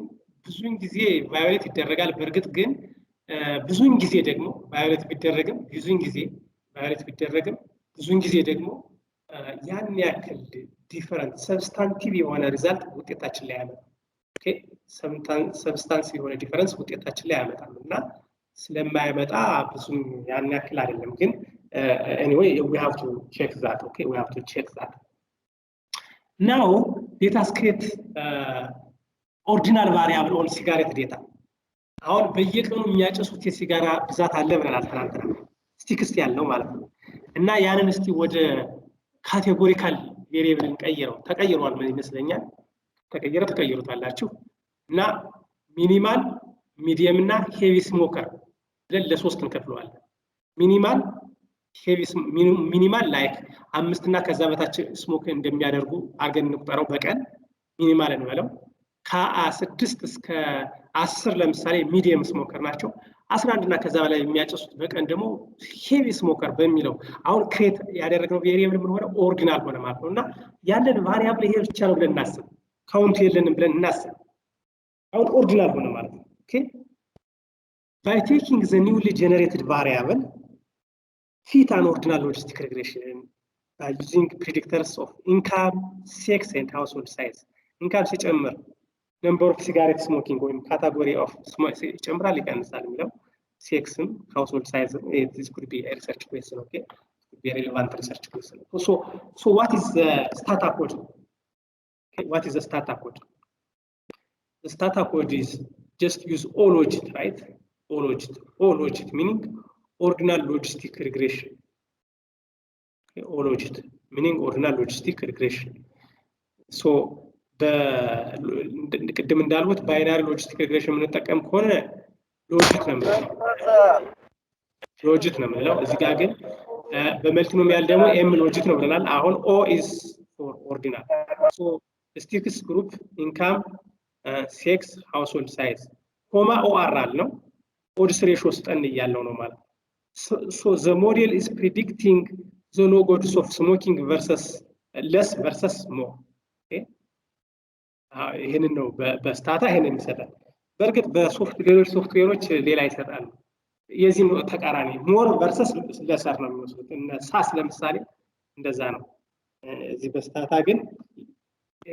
ብዙን ጊዜ ቫዮሌት ይደረጋል በእርግጥ ግን ብዙን ጊዜ ደግሞ ቫዮሌት ቢደረግም ብዙን ጊዜ ደግሞ ያን ያክል ዲፈረንት ሰብስታንቲቭ የሆነ ሪዛልት ውጤታችን ላይ ያመጣል ኦኬ ሰብስታንስ የሆነ ዲፈረንስ ውጤታችን ላይ ያመጣል እና ስለማይመጣ ብዙም ያን ያክል አይደለም ግን anyway we have to check that okay we have to check that now let us create ordinal variable on cigarette data አሁን በየቀኑ የሚያጨሱት የሲጋራ ብዛት አለ ብለናል ትናንትና ስቲክስ ያለው ማለት ነው እና ያንን እስቲ ወደ ካቴጎሪካል ቬሪየብልን ቀይረው ተቀይሯል ምን ይመስለኛል ተቀይሩታላችሁ እና ሚኒማል ሚዲየም እና ሄቪ ስሞከር ብለን ለሶስት እንከፍለዋለን ሚኒማል ሄቪ ሚኒማል ላይክ 5 እና ከዛ በታች ስሞክ እንደሚያደርጉ አርገን እንቁጠረው በቀን ሚኒማል እንበለው ከ6 እስከ 10 ለምሳሌ ሚዲየም ስሞከር ናቸው 11 እና ከዛ በላይ የሚያጨሱት በቀን ደግሞ ሄቪ ስሞከር በሚለው አሁን ክሬት ያደረግነው ቬሪየብል ምን ሆነ ኦርዲናል ሆነ ማለት ነውና ያለን ቫሪያብል ይሄ ብቻ ነው ብለን እናስብ ካውንት የለንም ብለን እናስብ አሁን ኦርዲናል ሆነ ማለት ነው ኦኬ by taking the newly generated variable fit an ordinal logistic regression by using predictors of income sex and household size income ሲጨምር number of cigarette smoking or category of smoking ይጨምራል ይቀንሳል የሚለው sexም household size this could be a research question okay could be a relevant research question so what is the Stata code okay, what is the Stata code the Stata code is just use O-logit right O-logit meaning ordinal logistic regression okay, O-logit meaning ordinal logistic regression so ቅድም እንዳልኩት ባይናሪ ሎጂስቲክ ሪግሬሽን የምንጠቀም ከሆነ ሎጂት ነው የምንለው እዚህ ጋር ግን በመልቲኖሚያል ደግሞ ኤም ሎጂት ነው ብለናል አሁን ኦ ኢዝ ፎር ኦርዲናል ሶ ስቲክስ ግሩፕ ኢንካም ሴክስ ሃውስሆልድ ሳይዝ ኮማ ኦአር አለው ኦድስ ሬሽዮ ስጠን እያለው ነው ማለት ሶ ዘ ሞዴል ኢዝ ፕሪዲክቲንግ ዘ ሎግ ኦድስ ኦፍ ስሞኪንግ ቨርሰስ ለስ ቨርሰስ ሞር ኦኬ ይሄንን ነው በስታታ ይሄንን ይሰጣል በርግጥ በሶፍትዌሮች ሶፍትዌሮች ሌላ ይሰጣል የዚህ ተቃራኒ ሞር ቨርሰስ ለሰር ነው የሚወስዱት እና ሳስ ለምሳሌ እንደዛ ነው እዚህ በስታታ ግን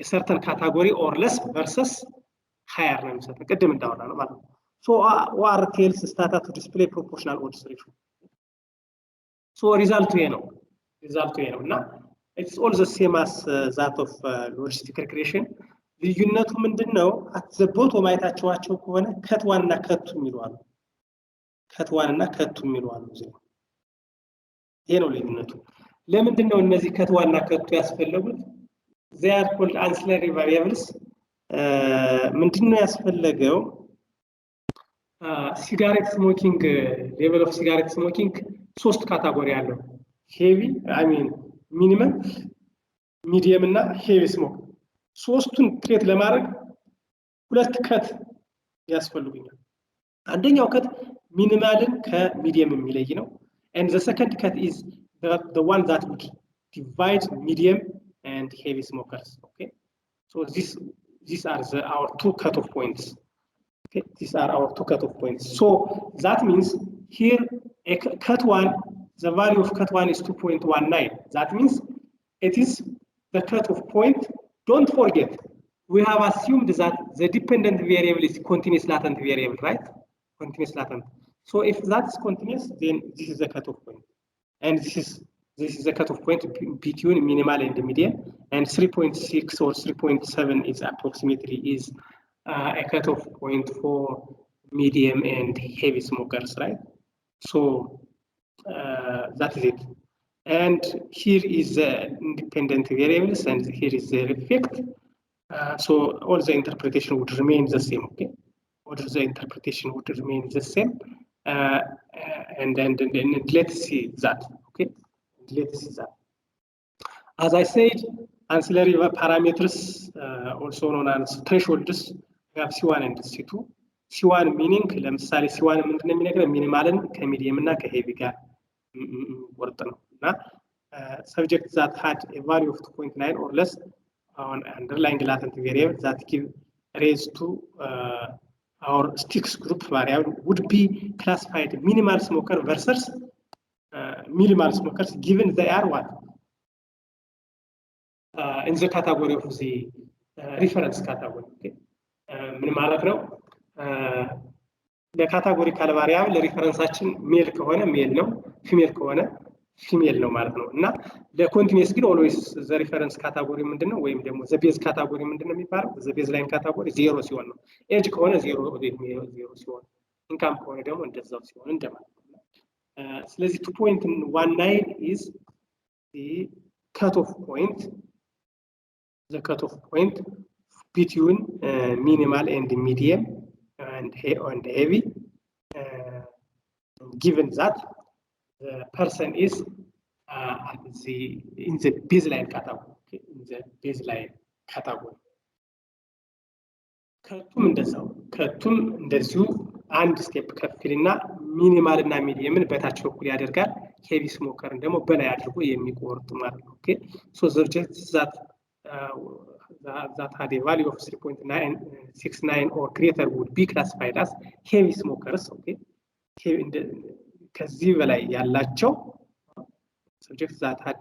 ሰርተን ካታጎሪ ኦር ለስ ቨርሰስ ሃየር ነው የሚሰጠው ቅድም እንዳወራ ነው ማለት ነው so what tells Stata to display proportional odds ratio so result ይሄ ነው እና it's all the same as that of logistic regression ልዩነቱ ምንድነው at the bottom አይታችኋቸው ከሆነ cut 1 እና cut 2 የሚሏሉ ይሄ ነው ልዩነቱ ለምንድነው እነዚህ cut 1 እና cut 2 ያስፈልጉት they are called ancillary variables ምንድነው ያስፈልገው ሲጋሬት ስሞኪንግ ሌቨል ኦፍ ሲጋሬት ስሞኪንግ ሶስት ካታጎሪ አለው ሄቪ አይ ሚን ሚኒመም ሚዲየም እና ሄቪ ስሞክ ሶስቱን ክሬት ለማድረግ ሁለት ከት ያስፈልጉኛል አንደኛው ከት ሚኒማልን ከሚዲየም የሚለይ ነው and the second cut is the one that would divide medium and heavy smokers okay so these are our two cutoff points okay these are our two cutoff points so that means here a cut 1 the value of cut 1 is 2.19 that means it is the cutoff point don't forget we have assumed that the dependent variable is continuous latent variable right continuous latent so if that is continuous then this is the cutoff point and this is the cutoff point between minimal and median and 3.6 or 3.7 is approximately is a cutoff point for medium and heavy smokers right so that is it and here is the independent variables and here is the effect so all the interpretation would remain the same okay all the interpretation would remain the same and let's see that okay let's see that as I said ancillary parameters also known as thresholds we have C1 and C2 C1 meaning ለምሳሌ C1 ምንድነው የሚነግረው ሚኒማልን ከሚዲየም እና ከሄቪ ጋር ወርጥ ነው እና subject that had a value of 2.9 or less on underlying latent variable that give raise to our sticks group variable would be classified minimal smoker versus minimal smokers given they are what in the category of the reference category okay ምን ማለት ነው ለካታጎሪካል ቫሪያብል ለሪፈረንሳችን ሜል ከሆነ ሜል ነው ፊሜል ከሆነ ፊሜል ነው ማለት ነው እና ለኮንቲኒየስ ግን ኦልዌይስ ዘ ሪፈረንስ ካታጎሪ ምንድነው ወይም ደግሞ ዘ ቤዝ ካታጎሪ ምንድነው የሚባለው ዘ ቤዝ ላይን ካታጎሪ 0 ሲሆን ነው ኤጅ ከሆነ 0 ሲሆን ኢንካም ከሆነ ደግሞ እንደዛው ሲሆን እንደማለት ነው ስለዚህ 2.19 is the cut off point the cutoff point between minimal and medium and heavy, given that the person is in the baseline category. Okay? In the baseline category. ከቱም እንደዚሁ አንድ ስቴፕ ከፍልና ሚኒማል እና ሚዲየምን በታች በኩል ያደርጋል። ሄቪ ስሞከርን ደግሞ በላይ አድርጎ የሚቆርጥ ማለት ነው። ኦኬ ሶ the object that had a value of 3.969 or greater would be classified as heavy smokers. Okay, ከዚህ በላይ ያላቸው subjects that had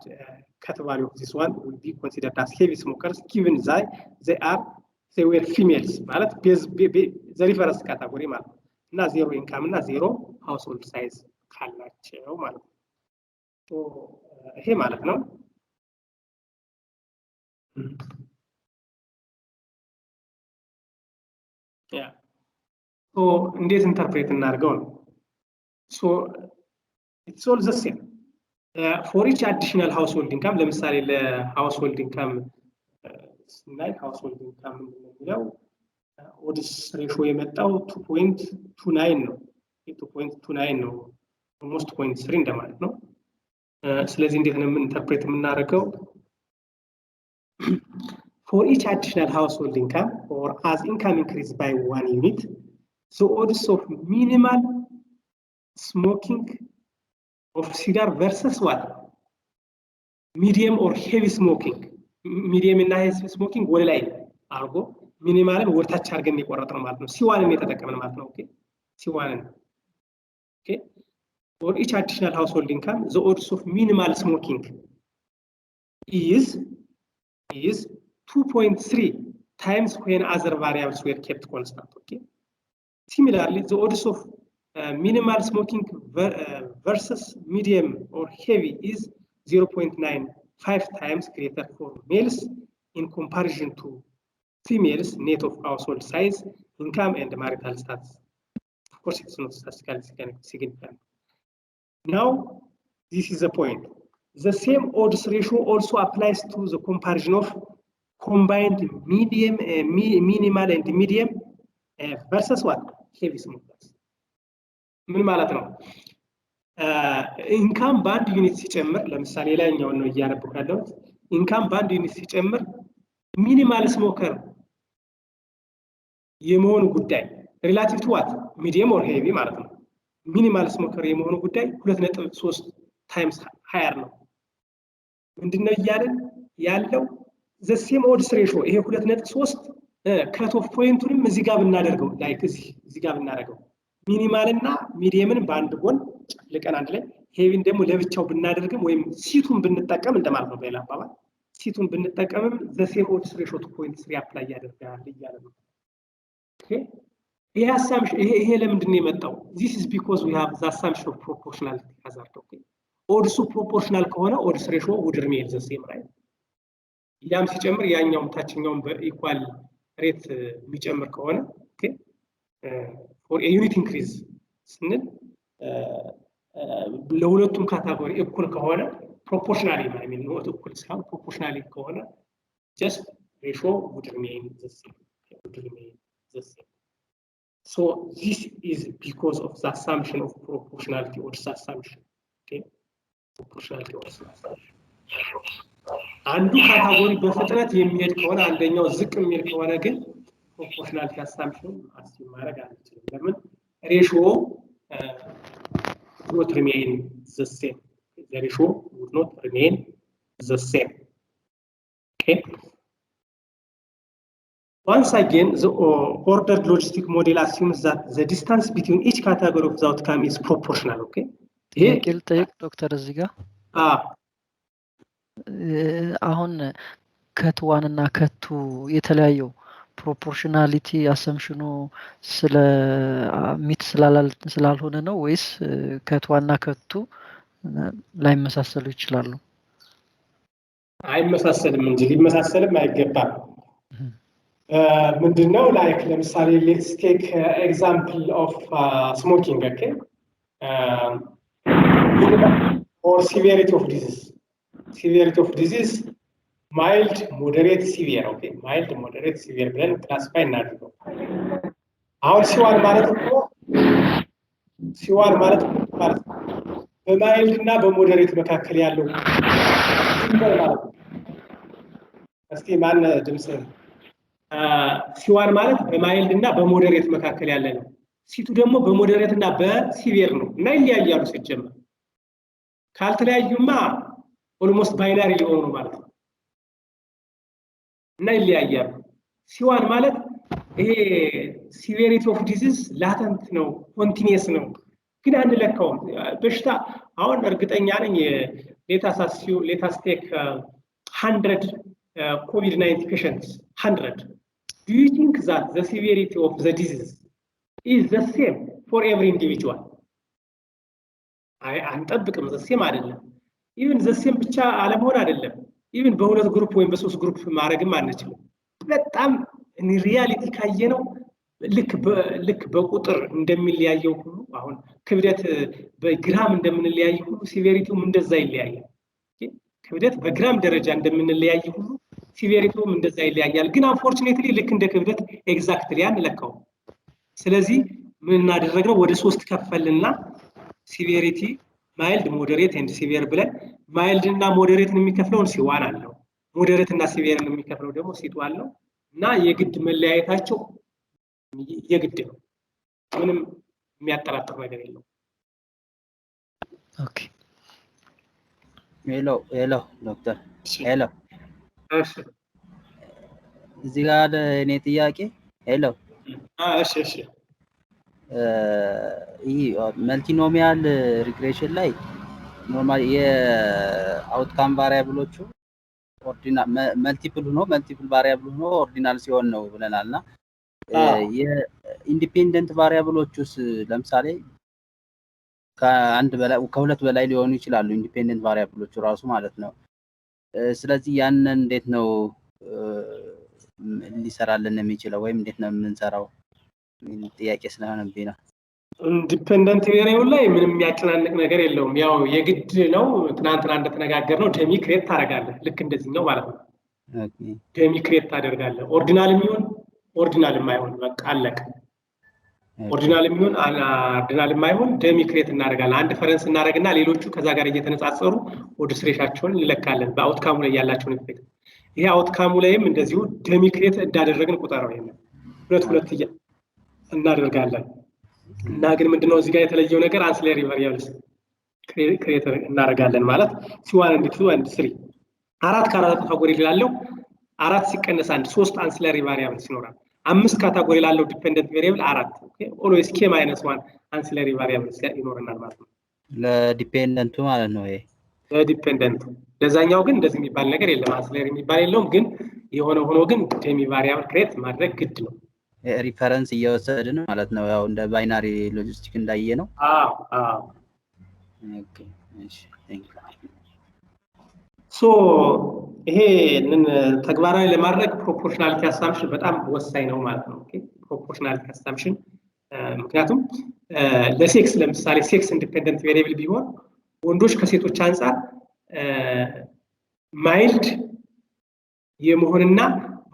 cut value of this one will be considered as heavy smokers given that they were females ማለት the reference category ማለት እና zero income እና zero household size ካላቸው ማለት ነው። ይሄ ማለት ነው። ያ ሶ እንዴት ኢንተርፕሬት እናድርገው ነው። ሶ it's all the same for each additional household income ለምሳሌ ለhousehold income ስናይ household income እንደሚለው ኦድስ ሬሾ የመጣው 2.29 ነው። 2.29 ነው almost 0.3 እንደማለት ነው። ስለዚህ እንዴት ነው ኢንተርፕሬት የምናደርገው? For each additional household income or as income increased by 1 unit, the odds of minimal smoking of cigar versus what? Medium or heavy smoking. Medium እና heavy smoking ወደ ላይ አርጎ ሚኒማልን ወርታች አርገን ይቆረጥን ማለት ነው። ሲዋንን የተጠቀመን ማለት ነው። ኦኬ ሲዋንን ኦኬ for each additional household income, the odds of minimal smoking is 2.3 times when other variables were kept constant. Okay. Similarly, the odds of minimal smoking versus medium or heavy is 0.95 times greater for males in comparison to females net of household size, income, and marital status. Of course, it's not statistically significant. Now, this is the point. The same odds ratio also applies to the comparison of combined minimal and medium versus what? Heavy smokers. ምን ማለት ነው? ኢንካም በአንድ ዩኒት ሲጨምር ለምሳሌ ላይኛው ነው እያነበብኩ ያለሁት ኢንካም በአንድ ዩኒት ሲጨምር ሚኒማል ስሞከር የመሆኑ ጉዳይ ሪላቲቭ ቱ ዋት ሚዲየም ኦር ሄቪ ማለት ነው። ሚኒማል ስሞከር የመሆኑ ጉዳይ 2.3 ታይምስ ሃየር ነው። ምንድነው እያለን ያለው the same odds ratio ይሄ 2.3 ከት ኦፍ ፖይንቱንም እዚህ ጋር ብናደርገው ላይክ እዚህ ጋር ብናደርገው ሚኒማልና ሚዲየምን በአንድ ጎን ልቀን አንድ ላይ ሄቪን ደግሞ ለብቻው ብናደርግም ወይም ሲቱን ብንጠቀም እንደማለት ነው። በሌላ አባባል ሲቱን ብንጠቀምም the same odds ratio 2.3 አፕላይ ያደርጋል እያለ ነው። ኦኬ ይሄ assumption ይሄ ለምንድን ነው የመጣው? This is because we have the assumption of proportionality hazard. Okay, odds proportional ከሆነ odds ratio would remain the same, right? ያም ሲጨምር ያኛውም ታችኛውም በኢኳል ሬት የሚጨምር ከሆነ ኦኬ for a unit increase ስንል ለሁለቱም ካታጎሪ እኩል ከሆነ proportionally I mean not እኩል ሳይሆን proportionally ከሆነ just ratio would remain the same. So this is because of the assumption of proportionality or assumption. Okay, proportionality or assumption. አንዱ ካታጎሪ በፍጥነት የሚሄድ ከሆነ አንደኛው ዝቅ የሚል ከሆነ ግን proportionality assumption አስዩም ማድረግ አንችልም። ለምን ሬሽዮ would not remain the same. The ratio would not remain the same. Okay. Once again, the ordered logistic model assumes that the distance between each category of the outcome is proportional. Okay. ይሄ ጠይቅ ዶክተር እዚህ ጋር አሁን ከት1 እና ከት2 የተለያየው ፕሮፖርሽናሊቲ አሰምሽኑ ስለ ሚት ስላልሆነ ነው ወይስ ከት1 እና ከት2 ላይመሳሰሉ ይችላሉ? አይመሳሰልም እንጂ ሊመሳሰልም አይገባም። ምንድነው ላይክ ለምሳሌ let's take example of smoking. Okay, or severity of disease ማይልድ ሞዴሬት ሲቪየር ኦኬ ማይልድ ሞዴሬት ሲቪየር ብለን ክላሲፋይ እናድርገው አሁን ሲዋን ማለት በማይልድ እና በሞዴሬት መካከል ያለው ሲምቦል ማለት ነው እስቲ ማን ድምጽ ሲዋን ማለት በማይልድ እና በሞዴሬት መካከል ያለ ነው ሲቱ ደግሞ በሞዴሬት እና በሲቪየር ነው እና ይለያያሉ ሲጀመር ካልተለያዩማ ኦልሞስት ባይናሪ ሊሆኑ ነው ማለት ነው እና ይለያያሉ ሲዋን ማለት ይሄ ሲቪሪቲ ኦፍ ዲዚዝ ላተንት ነው ኮንቲኒየስ ነው ግን አንለካውም በሽታ አሁን እርግጠኛ ነኝ ሌታስ ቴክ 100 COVID-19 patients 100 do you think that the severity of the disease is the same for every individual አንጠብቅም the same አይደለም even the same ብቻ አለመሆን አይደለም even በሁለት ግሩፕ ወይም በሶስት ግሩፕ ማድረግም አንችልም በጣም ሪያሊቲ ካየነው ልክ በቁጥር እንደሚለያየው ሁሉ አሁን ክብደት በግራም እንደምንለያየው ሁሉ ሲቪሪቲውም እንደዛ ይለያያል ክብደት በግራም ደረጃ እንደምንለያይ ሁሉ ሲቪሪቲውም እንደዛ ይለያያል ግን አንፎርቹኔትሊ ልክ እንደ ክብደት ኤግዛክትሊ አንለካው ስለዚህ ምን እናደረግነው ወደ 3 ከፈልና ሲቪሪቲ ማይልድ ሞዴሬት ኤንድ ሲቪየር ብለን ማይልድ እና ሞዴሬትን የሚከፍለው ሲዋን አለው ሞዴሬት እና ሲቪየርን የሚከፍለው ደግሞ ሲቱ አለው እና የግድ መለያየታቸው የግድ ነው ምንም የሚያጠራጥር ነገር የለው ኦኬ ሄሎ ዶክተር ሄሎ እሺ እዚህ ጋር እኔ ጥያቄ ሄሎ እሺ ይሄ መልቲኖሚያል ሪግሬሽን ላይ ኖርማሊ የአውትካም ቫሪያብሎቹ ኦርዲናል መልቲፕል ቫሪያብል ሆኖ ኦርዲናል ሲሆን ነው ብለናልና የኢንዲፔንደንት ቫሪያብሎቹስ ለምሳሌ ከሁለት በላይ ሊሆኑ ይችላሉ ኢንዲፔንደንት ቫሪያብሎቹ ራሱ ማለት ነው ስለዚህ ያንን እንዴት ነው ሊሰራልን የሚችለው ወይም እንዴት ነው የምንሰራው ጥያቄ ስለሆነብኝ ነው ኢንዲፔንደንት ቬሪየብል ላይ ምንም የሚያጨናንቅ ነገር የለውም ያው የግድ ነው ትናንትና እንደተነጋገርነው ደሚ ክሬት ታደርጋለህ ልክ እንደዚህኛው ማለት ነው ኦኬ ደሚ ክሬት ታደርጋለህ ኦርዲናል የሚሆን ኦርዲናል የማይሆን በቃ አለቀ ኦርዲናል የሚሆን ኦርዲናል የማይሆን ደሚ ክሬት እናደርጋለን አንድ ዲፈረንስ እናደርግና ሌሎቹ ከዛ ጋር እየተነጻጸሩ ኦድስ ሬሻቸውን እንለካለን በአውትካሙ ላይ ያላቸውን ኢፌክት ይሄ አውትካሙ ላይም እንደዚሁ ደሚ ክሬት እንዳደረግን ቁጠረው ይሄን ሁለት እናደርጋለን እና ግን ምንድነው እዚህ ጋር የተለየው ነገር አንስለሪ ቫሪያብልስ ክሬት እናደርጋለን ማለት C1 and 2 and 3 አራት ካታጎሪ ላለው አራት ሲቀነስ አንድ 3 አንስለሪ ቫሪያብልስ ይኖራል 5 ካታጎሪ ላለው ዲፔንደንት ቬሪየብል 4 ኦኬ ኦልዌይስ k-1 አንስለሪ ቫሪያብልስ ይኖርናል ማለት ነው ለዲፔንደንቱ ማለት ነው ይሄ ለዲፔንደንቱ ለዛኛው ግን እንደዚህ የሚባል ነገር የለም አንስለሪ የሚባል የለውም ግን የሆነ ሆኖ ግን ደሚ ቫሪያብል ክሬት ማድረግ ግድ ነው ሪፈረንስ እየወሰድን ማለት ነው ያው እንደ ባይናሪ ሎጂስቲክ እንዳየ ነው አዎ ኦኬ እሺ ቴንክ ዩ ሶ ይሄንን ተግባራዊ ለማድረግ ፕሮፖርሽናሊቲ አሳምፕሽን በጣም ወሳኝ ነው ማለት ነው ኦኬ ፕሮፖርሽናሊቲ አሳምፕሽን ምክንያቱም ለሴክስ ለምሳሌ ሴክስ ኢንዲፔንደንት ቬሪየብል ቢሆን ወንዶች ከሴቶች አንፃር ማይልድ የመሆንና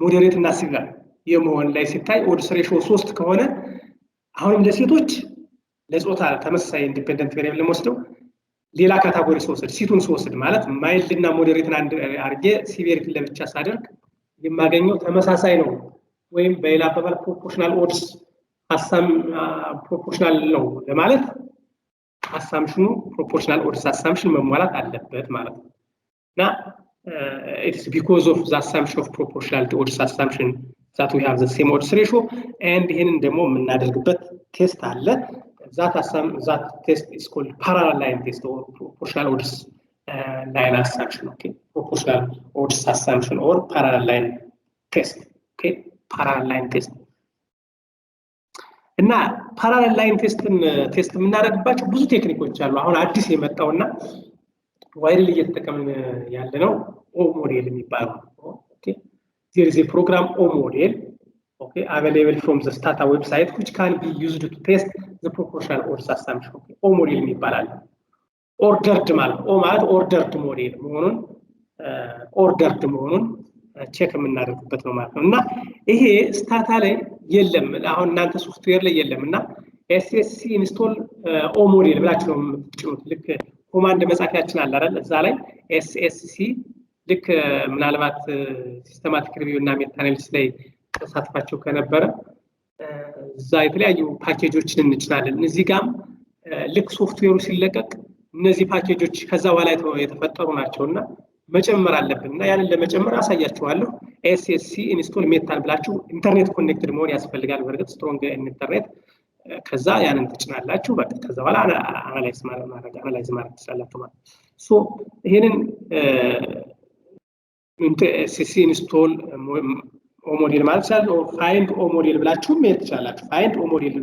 ሞዴሬት እና ሲቪየር የመሆን ላይ ሲታይ ኦድስ ሬሾ 3 ከሆነ አሁንም ለሴቶች ለጾታ ተመሳሳይ ኢንዲፔንደንት ቬሪየብል ለመስደው ሌላ ካታጎሪ ሲቱን ወስድ ማለት ማይልድ እና ሞዴሬትን አንድ አርጌ ሲቪየሪቲ ለብቻ ሳደርግ የማገኘው ተመሳሳይ ነው ወይም በሌላ አባባል ፕሮፖርሽናል ኦድስ ፕሮፖርሽናል ነው ለማለት አሳምፕሽኑ ፕሮፖርሽናል ኦድስ አሳምፕሽን መሟላት አለበት ማለት ነው እና it's because of the assumption of proportionality odds assumption that we have the same odds ratio and ይሄንን ደግሞ የምናደርግበት ቴስት አለ that test is called parallel line test or proportional odds line assumption okay proportional odds assumption or parallel line test okay parallel line test እና parallel line ቴስት የምናደርግባቸው ብዙ ቴክኒኮች አሉ አሁን አዲስ የመጣውና ዋይድሊ እየተጠቀምን ያለነው O model የሚባለው okay there is a program O model okay available from the Stata website which can be used to test the proportional odds assumption okay O model የሚባላል ordered ማለት O ማለት ordered model መሆኑን ኦርደርድ መሆኑን ቼክ የምናደርግበት ነው ማለት ነው። እና ይሄ ስታታ ላይ የለም አሁን እናንተ ሶፍትዌር ላይ የለም እና SSC ኢንስቶል ኦ ሞዴል ብላችሁ ነው የምትጭኑት። ልክ ኮማንድ መጻፊያችን አለ አይደል? እዛ ላይ SSC ልክ ምናልባት ሲስተማቲክ ሪቪው እና ሜታ አናሊሲስ ላይ ተሳትፋችሁ ከነበረ እዛ የተለያዩ ፓኬጆችን እንጭናለን። እዚህ ጋርም ልክ ሶፍትዌሩ ሲለቀቅ እነዚህ ፓኬጆች ከዛ በኋላ የተፈጠሩ ናቸውና መጨመር አለብን እና ያንን ለመጨመር አሳያችኋለሁ። SSC ኢንስቶል ሜታን ብላችሁ ኢንተርኔት ኮኔክትድ መሆን ያስፈልጋል። በርግጥ ስትሮንግ ኢንተርኔት ከዛ ያንን ትጭናላችሁ። በቃ ከዛ በኋላ አናላይዝ ማድረግ ትችላላችሁ ማለት ሶ ይሄንን SSC ኢንስቶል ኦ ሞዴል ማለት ይችላል። ፋይንድ ኦ ሞዴል ብላችሁ መሄድ ትችላላችሁ። ፋይንድ ኦ ሞዴል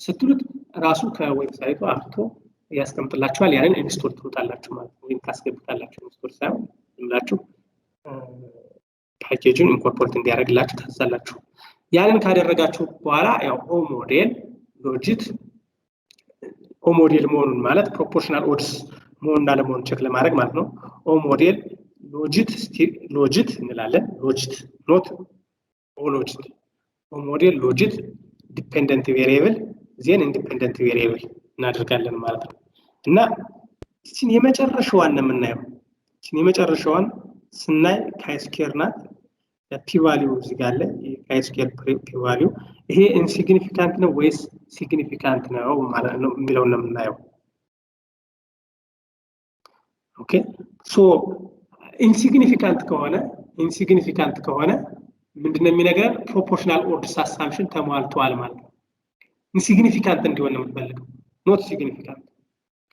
ስትሉት ራሱ ከዌብሳይቱ አፍቶ ያስቀምጥላችኋል። ያንን ኢንስቶል ትሉታላችሁ ማለት ነው። ወይም ታስገቡታላችሁ። ኢንስቶል ሳይሆን ብላችሁ ፓኬጁን ኢንኮርፖሬት እንዲያደርግላችሁ ታዛላችሁ። ያንን ካደረጋችሁ በኋላ ያው ኦ ሞዴል ሎጂት ኦ ሞዴል መሆኑን ማለት ፕሮፖርሽናል ኦድስ መሆኑን አለመሆኑን ቼክ ለማድረግ ማለት ነው። ኦ ሞዴል ሎጂት እንላለን። ሎጂት ኖት ኦ ሎጂት ኦ ሞዴል ሎጂት ዲፔንደንት ቬሪየብል ዜን ኢንዲፔንደንት ቬሪየብል እናደርጋለን ማለት ነው። እና እቺን የመጨረሻዋን ነው የምናየው። እቺን የመጨረሻዋን ስናይ ካይስኬር ናት። ፒ ቫልዩ እዚህ ጋር አለ። ካይስኬር ፒ ቫልዩ ይሄ ኢንሲግኒፊካንት ነው ወይስ ሲግኒፊካንት ነው ማለት ነው የሚለው ነው የምናየው። ኦኬ ሶ ኢንሲግኒፊካንት ከሆነ ምንድነው የሚነገረን? ፕሮፖርሽናል ኦርደርስ አሳምፕሽን ተሟልቷል ማለት ነው። ኢንሲግኒፊካንት እንዲሆን ነው የምንፈልገው፣ ኖት ሲግኒፊካንት።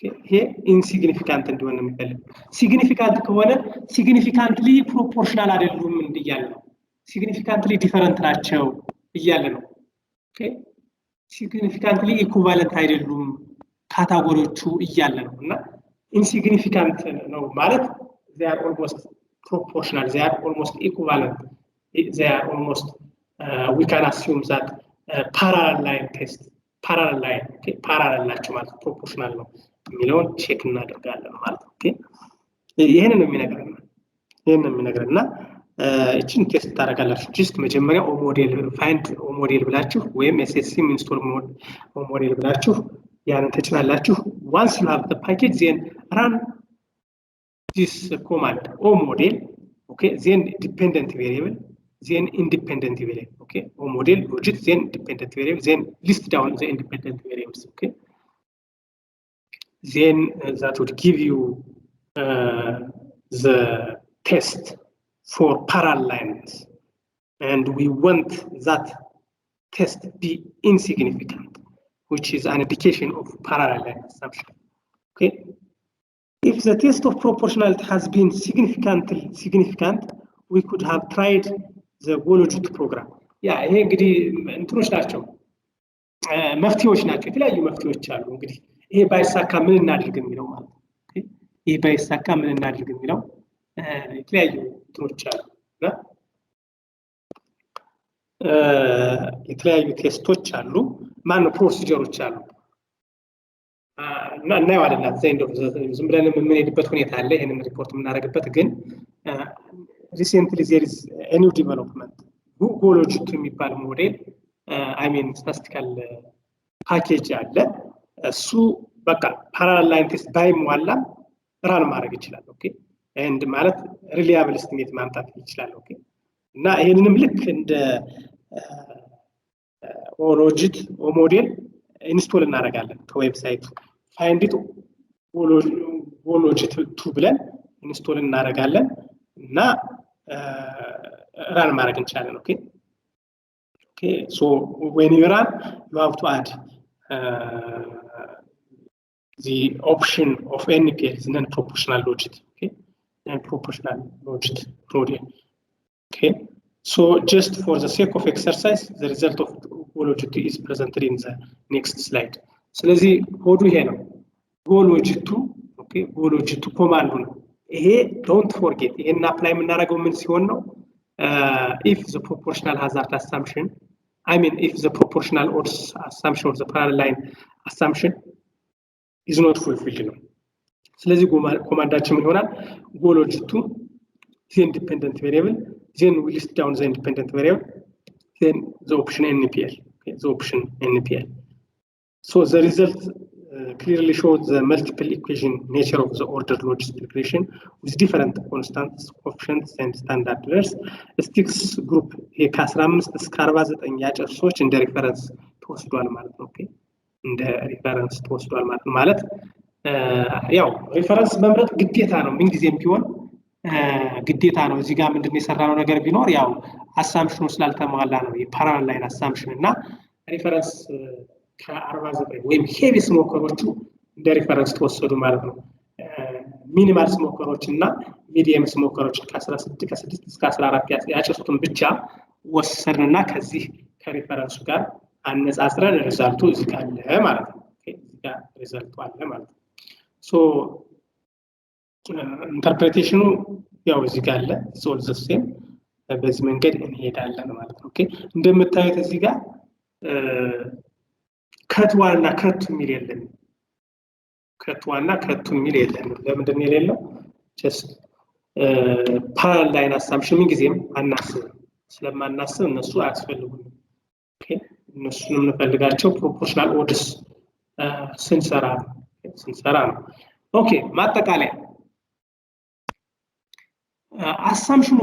ይሄ ኢንሲግኒፊካንት እንዲሆን ነው የሚፈልገው። ሲግኒፊካንት ከሆነ ሲግኒፊካንትሊ ፕሮፖርሽናል አይደሉም እንዲያለ ነው። ሲግኒፊካንትሊ ዲፈረንት ናቸው እያለ ነው። ኦኬ ሲግኒፊካንትሊ ኢኩቫለንት አይደሉም ካታጎሪዎቹ እያለ ነው። እና ኢንሲግኒፊካንት ነው ማለት they are almost proportional, they are almost equivalent, they are almost we can assume that parallel line test parallel line parallel ናቸው ማለት ፕሮፖርሽናል ነው የሚለውን ቼክ እናደርጋለን ማለት ነው። ኦኬ ይሄንን ነው የሚነግረንና እቺን ቴስት ታደርጋላችሁ። ጀስት መጀመሪያ ኦ ሞዴል ፋይንድ ኦ ሞዴል ብላችሁ ወይም SSC ኢንስቶል ኦ ሞዴል ብላችሁ ያንን ተጭናላችሁ። once you have the package then run this command o model, okay, then dependent variable, then independent variable, okay, o model logit, then dependent variable, then list down the independent variables, okay, then that would give you the test for parallel lines, and we want that test be insignificant, which is an indication of parallel line assumption, okay. If the test of proportionality has been significant, we could have tried the Logistic program. Yeah, ይሄ እንግዲህ እንትኖች ናቸው መፍትሄዎች ናቸው። የተለያዩ መፍትሄዎች አሉ። እንግዲህ ይሄ ባይሳካ ምን እናድርግ የሚለው ማለት ነው። ይሄ ባይሳካ ምን እናድርግ የሚለው የተለያዩ እንትኖች አሉ እና የተለያዩ ቴስቶች አሉ። ማነው ፕሮሲጀሮች አሉ። እና እናየዋለን ዘንድ ዝም ብለን የምንሄድበት ሁኔታ አለ። ይሄንን ሪፖርት የምናደርግበት ግን ሪሰንትሊ there is a new development Logistic የሚባል ሞዴል I mean statistical package አለ። እሱ በቃ parallel line test ባይሟላ ራን ማድረግ ይችላል። ኦኬ and ማለት reliable estimate ማምጣት ይችላል። ኦኬ እና ይሄንንም ልክ እንደ Logistic ሞዴል ኢንስቶል እናደርጋለን ከዌብሳይቱ find it Logistic 2 ብለን ኢንስቶል እናደርጋለን እና ራን ማድረግ እንችላለን። ኦኬ so when you run you have to add the option of NPL, non proportional logic, okay, and proportional logic model. Okay, so just for the sake of exercise the result of Logistic is presented in the next slide. ስለዚህ ኮዱ ይሄ ነው Logistic 2 okay Logistic 2 ኮማንዱ ነው ይሄ don't forget ይሄን አፕላይ የምናደርገው ምን ሲሆን ነው if the proportional hazard assumption I mean if the proportional odds assumption or the parallel line assumption is not fulfilled ነው ስለዚህ ኮማንዳችን ምን ይሆናል Logistic 2 the independent variable, then we list down the independent variable, then the option NPL. Okay, the option NPL. So the result clearly shows the multiple equation nature of the ordered logistic regression with different constants, coefficients, and standard errors. Sticks group here K15 እስከ 49 ያጨርሶች እንደ ሪፈረንስ ተወስዷል ማለት ነው። ኦኬ እንደ ሪፈረንስ ተወስዷል ማለት ያው ሪፈረንስ መምረጥ ግዴታ ነው ምን ጊዜም ቢሆን ግዴታ ነው። እዚህ ጋር ምንድነው የሰራነው ነገር ቢኖር ያው አሳምፕሽኑ ስላልተሟላ ነው የፓራላል ላይን አሳምፕሽን እና ሪፈረንስ ከ49 ወይም ሄቪ ስሞከሮቹ እንደ ሪፈረንስ ተወሰዱ ማለት ነው። ሚኒማል ስሞከሮች እና ሚዲየም ስሞከሮች ከ6 እስከ 14 ያጨሱትን ብቻ ወሰድንና ከዚህ ከሪፈረንሱ ጋር አነጻጽረን ሪዛልቱ እዚህ ጋር አለ ማለት ነው። እዚህ ጋር ሪዛልቱ አለ ማለት ነው። ሶ ኢንተርፕሬቴሽኑ ያው እዚህ ጋር አለ ሶል ዘ ሴም በዚህ መንገድ እንሄዳለን ማለት ነው። ኦኬ እንደምታዩት እዚህ ጋር ከትዋና ከቱ ሚል የለም ከትዋና ከቱ ሚል የለም ለምንድን ነው የሌለው ጀስት ፓራላል ላይን አሳምፕሽን ምን ጊዜም አናስብ ስለማናስብ እነሱ አያስፈልጉም። ኦኬ እነሱንም እንፈልጋቸው ፕሮፖርሽናል ኦድስ ስንሰራ ነው። ኦኬ ማጠቃለያ assumption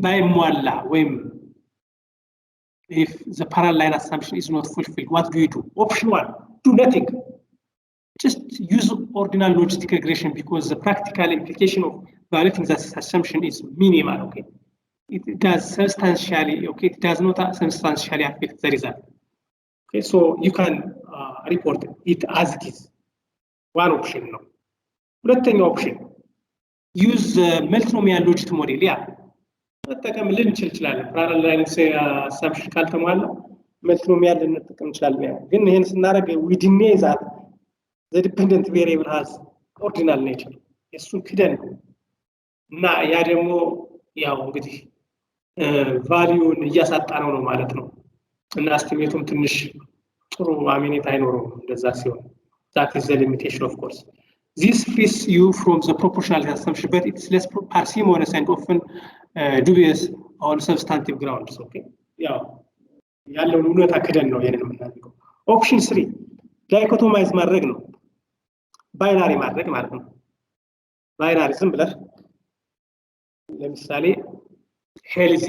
ባይሟላ ወይም if the parallel line assumption is not fulfilled, what do you do? Option 1, do nothing. Just use ordinal logistic regression because the practical implication of violating that assumption is minimal. Okay, it does substantially. Okay, it does not substantially affect the result. Okay, so you can report it as it is. One option now. Second option. Use multinomial logistic model. Yeah. መጠቀም እንችላለን ፓራላል ላይን አሳምፕሽን ካልተሟላ መልቲኖሚያል ልንጠቀም እንችላለን። ግን ይሄን ስናደርግ we deny that the dependent variable has ordinal nature እሱን ክደን እና ያ ደግሞ ያው እንግዲህ ቫልዩን እያሳጣነው ነው ማለት ነው እና እስቲሜቱም ትንሽ ጥሩ አሜኔት አይኖረውም እንደዛ ሲሆን that is the limitation of course. This frees you from the proportionality assumption, but it's less parsimonious and often dubious on substantive grounds. Okay, yeah, ያለውን ሁኔታ ክደን ነው ይሄንን የምናደርገው። ኦፕሽን 3 ዳይኮቶማይዝ ማድረግ ነው ባይናሪ ማድረግ ማለት ነው። ባይናሪ ዝም ብለህ ለምሳሌ ሄልዚ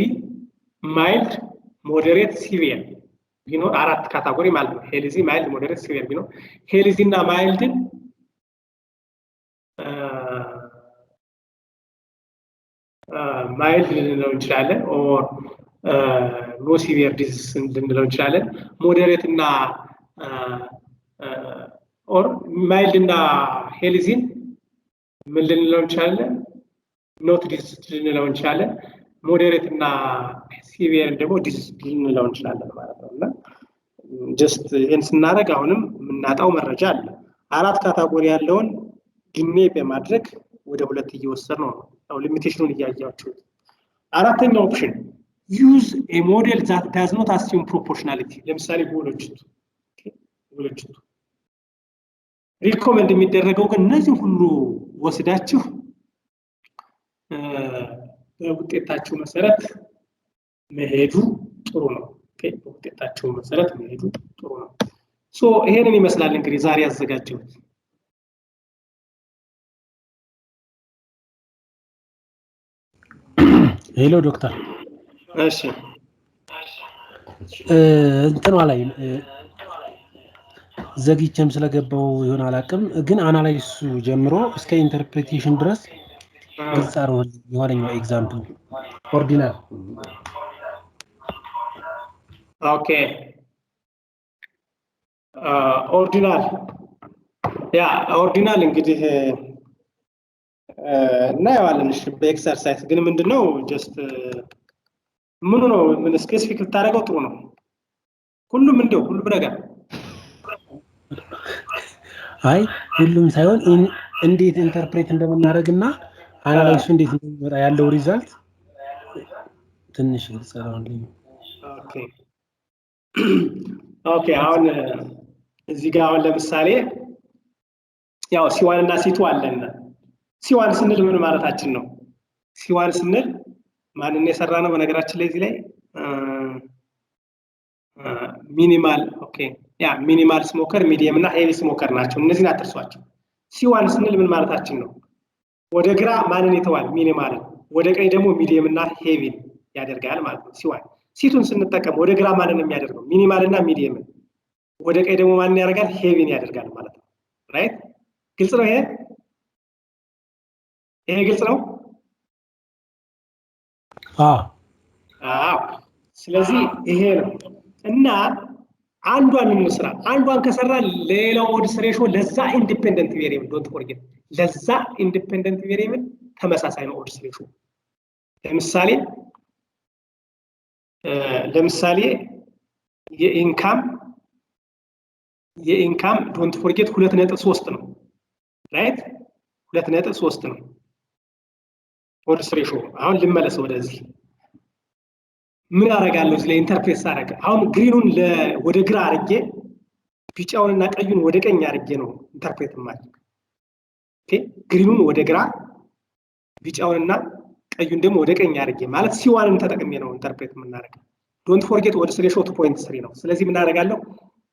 ማይልድ ሞዴሬት ሲቪየር ቢኖር አራት ካታጎሪ ማለት ነው። ሄልዚ ማይልድ ሞዴሬት ሲቪየር ቢኖር ሄልዚ እና ማይልድን ማይልድ ልንለው እንችላለን ኦር ኖ ሲቪየር ዲዚዝ ልንለው እንችላለን። ሞዴሬት እና ኦር ማይልድ እና ሄልዚን ምን ልንለው እንችላለን? ኖት ዲዚዝ ልንለው እንችላለን። ሞዴሬት እና ሲቪየር ደግሞ ዲዚዝ ልንለው እንችላለን ማለት ነው። እና ጀስት ይሄን ስናደርግ አሁንም የምናጣው መረጃ አለ። አራት ካታጎሪ ያለውን ዲኔ በማድረግ ወደ ሁለት እየወሰድ ነው ነው ሊሚቴሽኑን እያያችሁ። አራተኛው ኦፕሽን use a model that does not assume proportionality ለምሳሌ ሎጂስቲክ ሪኮመንድ የሚደረገው ግን እነዚህ ሁሉ ወስዳችሁ በውጤታችሁ መሰረት መሄዱ ጥሩ ነው። ኦኬ በውጤታችሁ መሰረት መሄዱ ጥሩ ነው። ሶ ይሄንን ይመስላል እንግዲህ ዛሬ ያዘጋጀሁት። ሄሎ ዶክተር እሺ እንትኗ ላይ ዘግይቼም ስለገባው ይሆን አላውቅም ግን አናላይሱ ጀምሮ እስከ ኢንተርፕሬቴሽን ድረስ ግልጽ አድርጎ የሆነኛው ኤግዛምፕል ኦርዲናል ኦኬ ኦርዲናል እንግዲህ እናየዋለን። እሺ በኤክሰርሳይዝ ግን ምንድነው ጀስት ምኑ ነው ምን ስፔሲፊክ ልታደርገው ጥሩ ነው። ሁሉም እንደው ሁሉም ነገር አይ ሁሉም ሳይሆን እንዴት ኢንተርፕሬት እንደምናደርግና አናላይሱ እንዴት እንደሚመጣ ያለው ሪዛልት ትንሽ ግልጽ ነው። ኦኬ አሁን እዚህ ጋር አሁን ለምሳሌ ያው C1 እና C2 አለን። C1 ስንል ምን ማለታችን ነው? C1 ስንል ማንን የሰራ ነው በነገራችን ላይ እዚህ ላይ ሚኒማል ኦኬ ያ ሚኒማል ስሞከር ሚዲየም እና ሄቪ ስሞከር ናቸው እነዚህን አትርሷቸው ሲዋን ስንል ምን ማለታችን ነው ወደ ግራ ማንን ይተዋል ሚኒማል ወደ ቀኝ ደግሞ ሚዲየም እና ሄቪ ያደርጋል ማለት ነው ሲዋን ሲቱን ስንጠቀም ወደ ግራ ማንን የሚያደርገው ሚኒማል እና ሚዲየም ወደ ቀኝ ደግሞ ማንን ያደርጋል ሄቪን ያደርጋል ማለት ነው ራይት ግልጽ ነው ይሄ ግልጽ ነው አዎ ስለዚህ ይሄ ነው እና አንዷን እንስራ አንዷን ከሰራ ሌላው ኦድስ ሬሽዮ ለዛ ኢንዲፔንደንት ቬሪየብል ዶንት ፎርጌት ለዛ ኢንዲፔንደንት ቬሪየብል ተመሳሳይ ነው ኦድስ ሬሽዮ ለምሳሌ የኢንካም ዶንት ፎርጌት 2.3 ነው ራይት 2.3 ነው ኦድስ ሬሽዮ አሁን ልመለስ ወደዚህ ምን አረጋለሁ ስለ ኢንተርፌስ አረጋ አሁን ግሪኑን ወደ ግራ አርጌ ቢጫውንና ቀዩን ወደ ቀኝ አርጌ ነው ኢንተርፕሬት ማድረግ ኦኬ ግሪኑን ወደ ግራ ቢጫውንና ቀዩን ደግሞ ወደ ቀኝ አርጌ ማለት ሲዋንን ተጠቅሜ ነው ኢንተርፕሬት የምናደርገው ዶንት ፎርጌት ኦድስ ሬሽዮ 2.3 ነው ስለዚህ ምን አረጋለሁ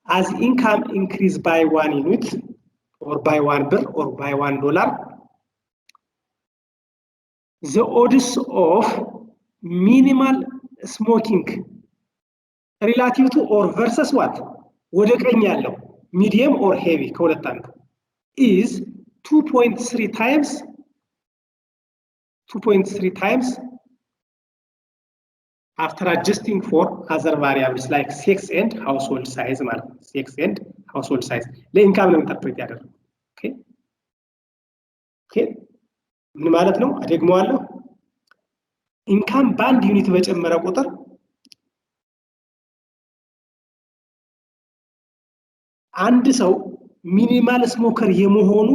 as income increase by 1 unit or by 1 ብር or by $1 the odds of minimal smoking relative to or versus what ወደ ቀኝ ያለው medium or heavy ከሁለት አንዱ is 2.3 times after adjusting for other variables like sex and household size ማለት sex and household size ለኢንካም ነው ኢንተርፕሬት ያደረገው ኦኬ ምን ማለት ነው አደግመዋለሁ ኢንካም ባንድ ዩኒት በጨመረ ቁጥር አንድ ሰው ሚኒማል ስሞከር የመሆኑ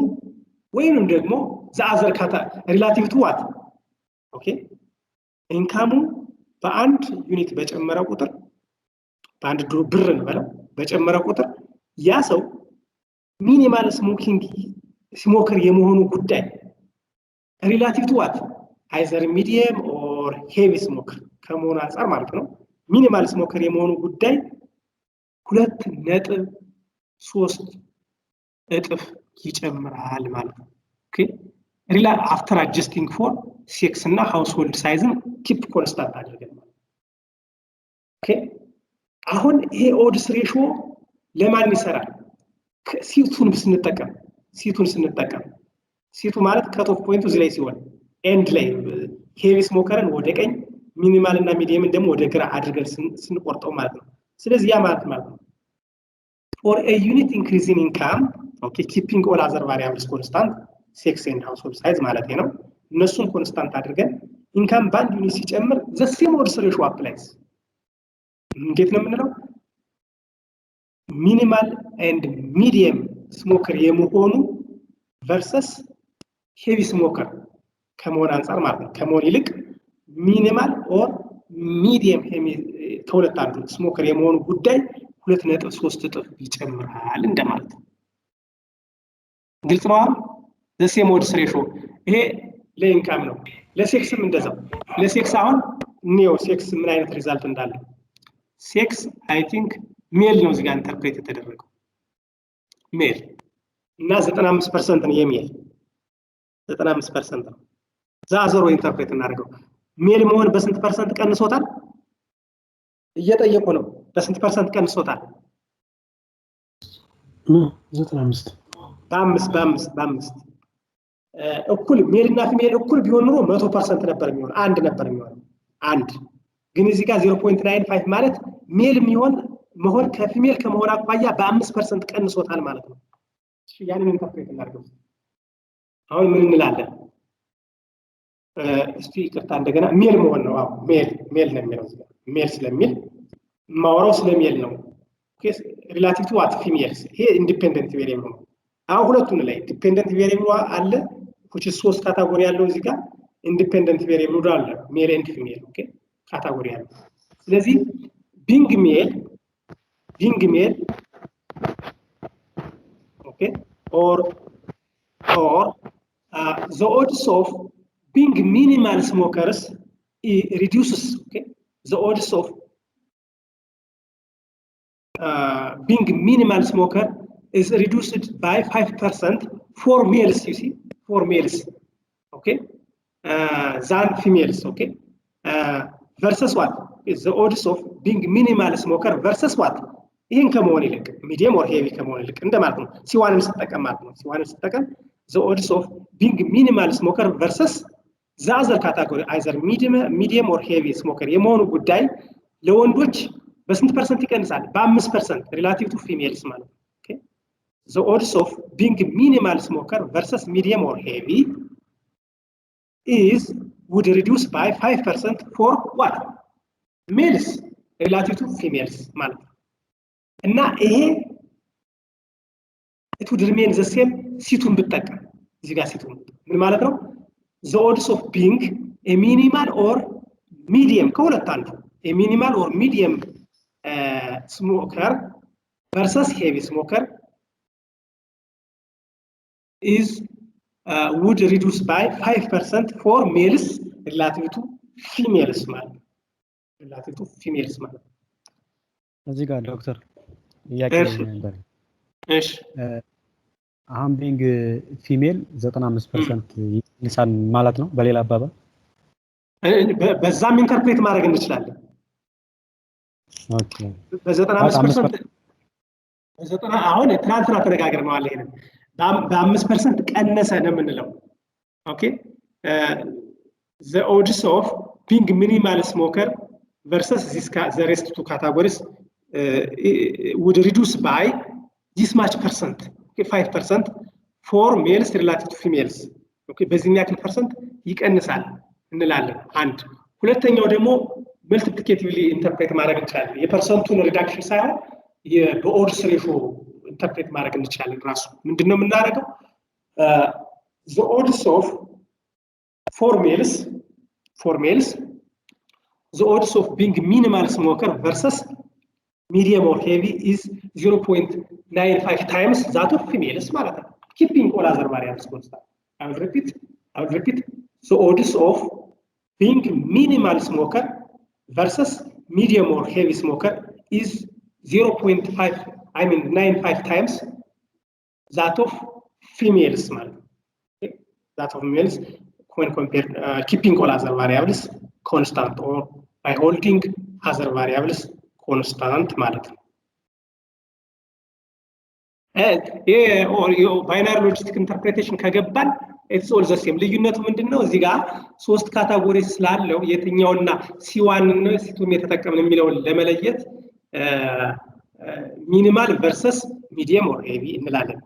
ወይንም ደግሞ ዘአዘር ካታ ሪላቲቭ ቱ ዋት ኦኬ ኢንካሙ በአንድ ዩኒት በጨመረ ቁጥር በአንድ ብር እንበለው በጨመረ ቁጥር ያ ሰው ሚኒማል ስሞከር የመሆኑ ጉዳይ ሪላቲቭ ቱ ዋት አይዘር ሚዲየም ኦር ሄቪ ስሞከር ከመሆኑ አንፃር ማለት ነው ሚኒማል ስሞከር የመሆኑ ጉዳይ 2.3 እጥፍ ይጨምራል ማለት ነው ኦኬ ሪላ አፍተር አድጀስቲንግ ፎር ሴክስ እና ሃውስሆልድ ሳይዝን ኪፕ ኮንስታንት አድርገን ኦኬ አሁን ይሄ ኦድስ ሬሽዮ ለማን ይሰራል ሲቱን ስንጠቀም ሲቱ ማለት ከት ኦፍ ፖይንቱ እዚህ ላይ ሲሆን ኤንድ ላይ ሄቪ ስሞከርን ወደ ቀኝ ሚኒማል እና ሚዲየምን ደግሞ ወደ ግራ አድርገን ስንቆርጠው ማለት ነው ስለዚህ ያ ማለት ነው for a unit increase in income okay keeping all other variables constant sex and household size ማለት ነው እነሱን ኮንስታንት አድርገን ኢንካም ባንድ ዩኒት ሲጨምር the same odds ratio applies እንዴት ነው የምንለው ሚኒማል ኤንድ ሚዲየም ስሞከር የመሆኑ versus ሄቪ ስሞከር ከመሆን አንፃር ማለት ነው ከመሆን ይልቅ ሚኒማል ኦር ሚዲየም ከሁለት አንዱ ስሞከር የመሆኑ ጉዳይ 2.3 እጥፍ ይጨምራል እንደማለት ነው ግልጽ ነው the same odds ratio ይሄ ለኢንካም ነው ለሴክስም እንደዛው ለሴክስ አሁን ኒዮ ሴክስ ምን አይነት ሪዛልት እንዳለ ሴክስ አይ ቲንክ ሜል ነው እዚህ ጋር ኢንተርፕሬት የተደረገው ሜል እና 95% ነው የሜል 95% ነው ዛዘሮ ኢንተርፕሬት እናደርገው ሜል መሆን በስንት ፐርሰንት ቀንሶታል እየጠየቁ ነው በስንት ፐርሰንት ቀንሶታል 95 በአምስት እኩል ሜል እና ፊሜል እኩል ቢሆን ኖሮ 100% ነበር የሚሆነው አንድ ነበር የሚሆነው አንድ ግን እዚህ ጋር 0.95 ማለት ሜል መሆን ከፊሜል ከመሆን አቋያ በ5% ቀንሶታል ማለት ነው እሺ ያንን ኢንተርፕሬት እናድርገው አሁን ምን እንላለን እስቲ ይቅርታ እንደገና ሜል መሆን ነው አዎ ሜል ነው የሚለው እዚህ ጋር ሜል ስለሚል ማወራው ስለሜል ነው ኦኬ ሪላቲቭ ቱ ዋት ፊሜልስ ይሄ ኢንዲፔንደንት ቬሪየብል ነው አሁን ሁለቱን ላይ ዲፔንደንት ቬሪየብል አለ which is 3 ካታጎሪ ያለው እዚህ ጋር ኢንዲፔንደንት ቬሪየብል አለ ሜል ኤንድ ፊሜል ኦኬ ካታጎሪ ያለው ስለዚህ ቢንግ ሜል ኦኬ or the odds of being minimal smokers reduces, okay, the odds of being minimal smoker is reduced by 5% for males, you see, for males, okay, than females, okay, versus what is the odds of being minimal smoker versus what ይህን ከመሆን ይልቅ ሚዲየም ኦር ሄቪ ከመሆን ይልቅ እንደማለት ነው። ሲዋንም ስትጠቀም ማለት ነው። ሲዋንም ስትጠቀም the odds of being minimal smoker versus the other category either medium or heavy smoker የመሆኑ ጉዳይ ለወንዶች በስንት ፐርሰንት ይቀንሳል? በ5% relative to females ማለት ነው። okay, the odds of being minimal smoker versus medium or heavy would reduce by 5% for what? Males relative to females ማለት ነው። እና ይሄ it would remain the same ሲቱን ብትጠቀም እዚህ ጋር ሲቱን ምን ማለት ነው? the odds of being a minimal or medium ከሁለት አንዱ a minimal or medium smoker versus heavy smoker would reduce by 5% for males relative to females ማለት relative to females ማለት እዚህ ጋር ዶክተር ጥያቄ ነበር። እሺ አሁን ቢንግ ፊሜል 95% ይንሳል ማለት ነው በሌላ አባባል በዛም ኢንተርፕሬት ማድረግ እንችላለን። ኦኬ በ95% አሁን ትራንስፈር ተነጋግረናል። ይሄን በ5% ቀነሰ ነው የምንለው። ኦኬ the odds of being minimal smoker versus the rest two categories would reduce by this much percent, okay, 5% for males relative to females. Okay, በዚህኛ ያክል ፐርሰንት ይቀንሳል እንላለን። አንድ ሁለተኛው ደግሞ መልቲፕሊኬቲቭሊ ኢንተርፕሬት ማድረግ እንችላለን። የፐርሰንቱን ሪዳክሽን ሳይሆን በኦድስ ሬሾ ኢንተርፕሬት ማድረግ እንችላለን። ራሱ ምንድነው የምናደርገው? the odds of for males the odds of being minimal smoker versus medium or heavy is 0.95 times that of females ማለት ነው። keeping all other variables constant. I will repeat the odds of being minimal smoker versus medium or heavy smoker is 0.95 times that of females ማለት ነው. Okay? that of males when compared keeping all other variables constant or by holding other variables constant ማለት ነው። ባይናሪ ሎጂስቲክ ኢንተርፕሬቴሽን ከገባን ኢትስ ኦል ዘ ሴም። ልዩነቱ ምንድነው? እዚህ ጋር ሶስት ካታጎሪ ስላለው የትኛውና ሲዋን ነው ሲቱን የተጠቀምን የሚለውን ለመለየት ሚኒማል ቨርሰስ ሚዲየም ኦር ሄቪ እንላለን።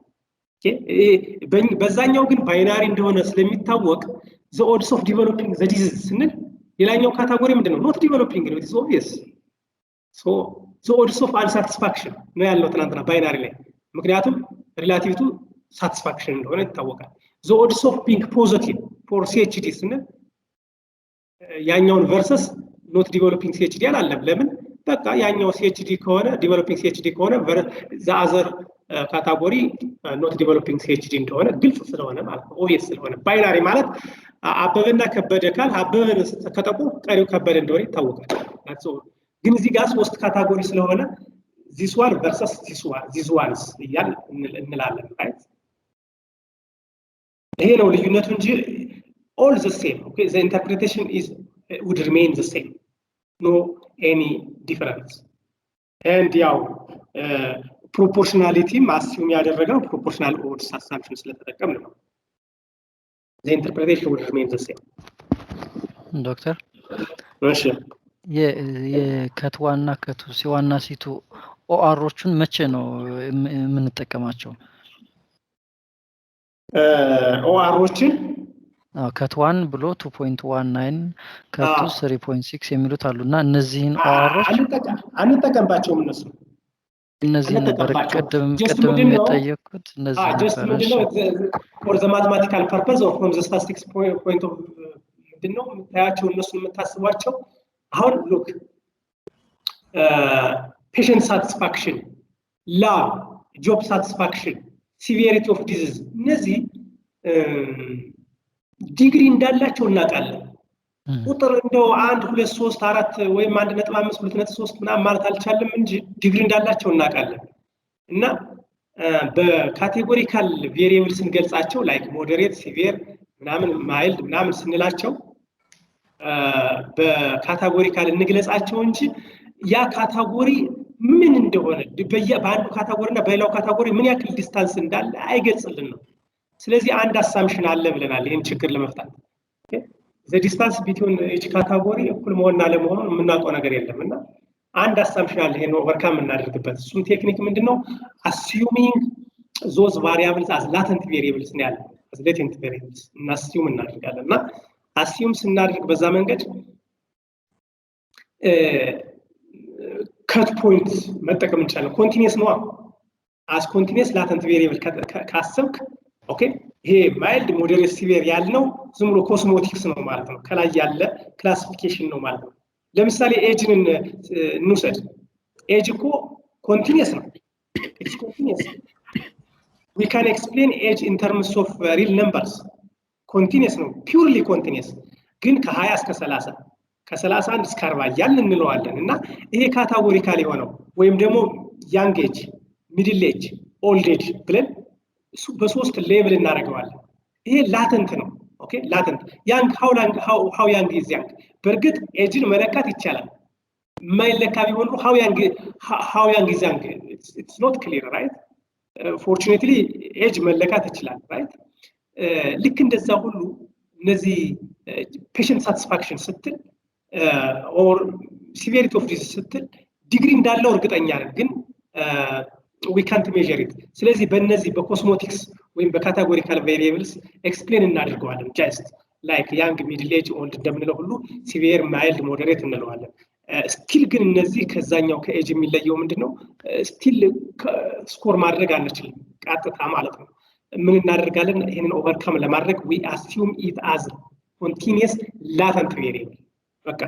ኦኬ በዛኛው ግን ባይናሪ እንደሆነ ስለሚታወቅ the odds of developing the disease ስንል ሌላኛው ካታጎሪ ምንድነው? not developing ነው። it's obvious. so the odds of unsatisfaction ነው ያለው ትናንትና ባይናሪ ላይ፣ ምክንያቱም ሪላቲቭ ቱ ሳቲስፋክሽን እንደሆነ ይታወቃል። the odds of being positive for CHD ስንል ያኛውን ቨርሰስ not developing CHD አላለም። ለምን? በቃ ያኛው CHD ከሆነ developing CHD ከሆነ the other ካታጎሪ not developing CHD እንደሆነ ግልጽ ስለሆነ ማለት ነው። ኦብቪየስ ስለሆነ ባይናሪ ማለት አበበና ከበደ ካል አበበ ከጠቁ ቀሪው ከበደ እንደሆነ ይታወቃል። ግን እዚህ ጋር ሶስት ካታጎሪ ስለሆነ this one versus this ones እያል እንላለን። right? ይሄ ነው ልዩነቱ እንጂ all the same. Okay, the interpretation would remain the same. No any difference. And ያው proportionality ማስዩም ያደረገው proportional odds assumption ስለተጠቀምን ነው። the interpretation would remain the same. ዶክተር እሺ የከትዋና ከቱ ሲዋና ሲቱ ኦአሮቹን መቼ ነው የምንጠቀማቸው? ኦአሮችን ከትዋን ብሎ 2.19 ከቱ 3.6 የሚሉት አሉና እነዚህን ኦአሮች አንጠቀምባቸውም። እነዚህ ነበር ቅድም የጠየቁት እነዚህ ነበር። for the mathematical purpose or from the statistics point of ምንድነው የምታያቸው እነሱ የምታስቧቸው? አሁን look patient satisfaction, lab, job satisfaction, severity of disease እነዚህ ዲግሪ እንዳላቸው እናውቃለን። ቁጥር እንደው 1 2 3 4 ወይም 1.5 2.3 ምናምን ማለት አልቻለም እንጂ ዲግሪ እንዳላቸው እናውቃለን። እና በካቴጎሪካል ቬሪየብል ስንገልጻቸው ላይክ ሞዴሬት ሲቪር ምናምን ማይልድ ምናምን ስንላቸው በካቴጎሪካል እንግለጻቸው እንጂ ያ ካቴጎሪ ምን እንደሆነ በአንዱ ካቴጎሪና በሌላው ካቴጎሪ ምን ያክል ዲስታንስ እንዳለ አይገልጽልን ነው። ስለዚህ አንድ አሳምፕሽን አለ ብለናል ይሄን ችግር ለመፍታት። the distance between each category እኩል መሆንና ለመሆኑ የምናውቀው ነገር የለምና አንድ አሳምፕሽን አለ ይሄን ኦቨርካም እናደርግበት። እሱም ቴክኒክ ምንድነው? assuming those variables as latent variables ነው ያለው as latent variables እና assume እናደርጋለንና assume ስናደርግ በዛ መንገድ cut point መጠቀም እንችላለን። continuous ነው as continuous latent variable ካሰብክ ኦኬ ይሄ ማይልድ ሞዴሬት ሲቪር ያልነው ዝም ብሎ ኮስሞቲክስ ነው ማለት ነው። ከላይ ያለ ክላሲፊኬሽን ነው ማለት ነው። ለምሳሌ ኤጅን እንውሰድ። ኤጅ እኮ ኮንቲኒየስ ነው። ኢትስ ኮንቲኒየስ we can explain age in terms of real numbers ኮንቲኒየስ ነው ፒውርሊ ኮንቲኒየስ ግን ከ20 እስከ 30 ከ31 እስከ 40 ያልን እንለዋለን እና ይሄ ካቴጎሪካል የሆነው ወይም ደግሞ ያንግ ኤጅ ሚድል ኤጅ ኦልድ ኤጅ ብለን በሶስት ሌቭል እናደርገዋለን። ይሄ ላተንት ነው። ኦኬ ላተንት ያንግ how young is young በርግጥ ኤጅን መለካት ይቻላል። የማይለካ ቢሆን how young is young it's not clear right fortunately ኤጅ መለካት ይችላል right ልክ እንደዛ ሁሉ እነዚህ patient satisfaction ስትል or severity of disease ስትል ዲግሪ እንዳለው እርግጠኛ ነን ግን we can't measure it ስለዚህ በእነዚህ በኮስሞቲክስ ወይም በካቴጎሪካል ቬሪየብልስ ኤክስፕሌን እናደርገዋለን just like young middle age old እንደምንለው ሁሉ severe mild moderate እንለዋለን ስቲል ግን እነዚህ ከዛኛው ከኤጅ የሚለየው ምንድነው ስቲል ስኮር ማድረግ አንችልም ቀጥታ ማለት ነው ምን እናደርጋለን ይሄንን ኦቨርካም ለማድረግ we assume it as continuous latent variable በቃ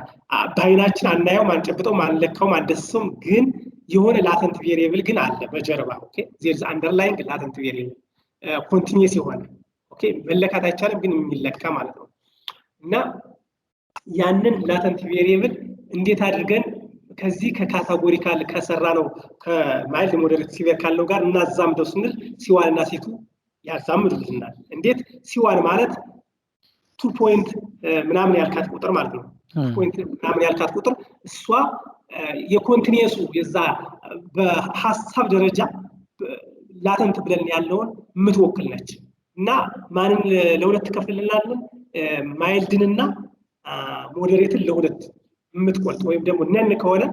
ባይናችን አናየው ማንጨብጠው ማንለካው ማንደስም ግን የሆነ ላተንት ቬሪየብል ግን አለ በጀርባ ኦኬ there is underlying latent variable continuous የሆነ ኦኬ መለካት አይቻልም ግን የሚለካ ማለት ነው እና ያንን ላተንት ቬሪየብል እንዴት አድርገን ከዚህ ከካቴጎሪካል ከሰራ ነው ከማይልድ ሞዴሬት ሲቪር ካለው ጋር እናዛምደው ስንል ሲዋን እና ሲቱ ያዛምዱልናል እንዴት ሲዋን ማለት 2 ፖይንት ምናምን ያልካት ቁጥር ማለት ነው 2 ፖይንት ምናምን ያልካት ቁጥር እሷ የኮንቲኒየሱ የዛ በሐሳብ ደረጃ ላተንት ብለን ያለውን የምትወክል ነች እና ማንን ለሁለት ከፍልልናለን ማይልድንና ሞዴሬትን ለሁለት የምትቆርጥ ወይም ደግሞ ነን ከሆነ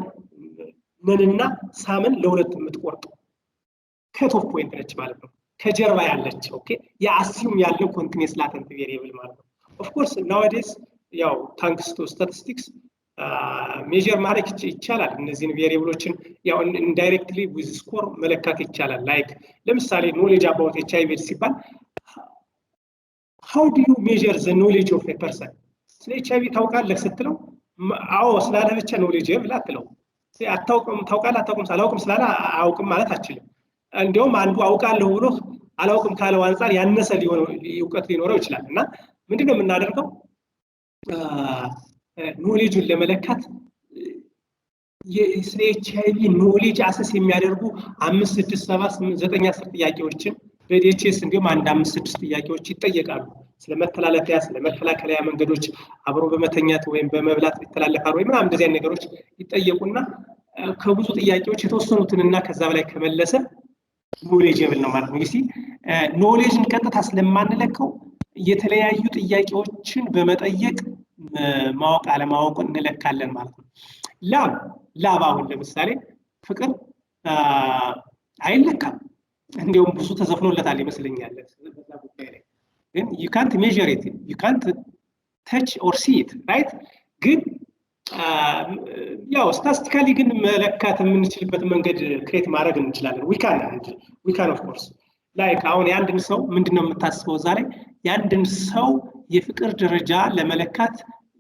ነንና ሳምን ለሁለት የምትቆርጥ ከት ኦፍ ፖይንት ነች ማለት ነው ከጀርባ ያለች ኦኬ ያአሲዩም ያለው ኮንቲኒየስ ላተንት ቬሪየብል ማለት ነው ኦፍ ኮርስ nowadays ያው ታንክስ ቱ ስታቲስቲክስ ሜጀር ማድረግ ይቻላል እነዚህን ቬሪየብሎችን ያው ኢንዳይሬክትሊ ዊዝ ስኮር መለካት ይቻላል ላይክ ለምሳሌ ኖሌጅ አባውት ኤችአይቪ ሲባል how do you measure the knowledge of a person ስለ ኤችአይቪ ታውቃለህ ስትለው አዎ ስላለ ብቻ ኖሌጅ ብላትለው አታውቅም ታውቃለህ አታውቅም ሳላውቅም ስላለ አውቅም ማለት አትችልም እንደውም አንዱ አውቃለሁ ብሎ አላውቅም ካለው አንፃር ያነሰ ሊሆን እውቀት ሊኖረው ይችላል እና ምንድነው የምናደርገው ኖሌጅን ለመለካት የስለ ኤችአይቪ ኖሌጅ አሰስ የሚያደርጉ 5 6 7 8 9 10 ጥያቄዎችን በዲኤችኤስ እንዲሁም አንድ 5 6 ጥያቄዎች ይጠየቃሉ ስለመተላለፊያ ስለመከላከያ መንገዶች አብሮ በመተኛት ወይም በመብላት ይተላለፋሉ ወይ ምናምን እንደዚህ አይነት ነገሮች ይጠየቁና ከብዙ ጥያቄዎች የተወሰኑትንና ከዛ በላይ ከመለሰ ኖሌጅብል ነው ማለት ነው ይሲ ኖሌጅን ቀጥታ ስለማንለካው የተለያዩ ጥያቄዎችን በመጠየቅ ማወቅ አለማወቅ እንለካለን ማለት ነው ላብ አሁን ለምሳሌ ፍቅር አይለካም እንደውም ብዙ ተዘፍኖለታል ይመስለኛል በዛ ጉዳይ ላይ ግን you can't measure it you can't touch or see it right ግን ያው ስታቲስቲካሊ ግን መለካት የምንችልበት መንገድ ክሬት ማድረግ እንችላለን we can of course like አሁን ያንድን ሰው ምንድነው የምታስበው ዛሬ ያንድን ሰው የፍቅር ደረጃ ለመለካት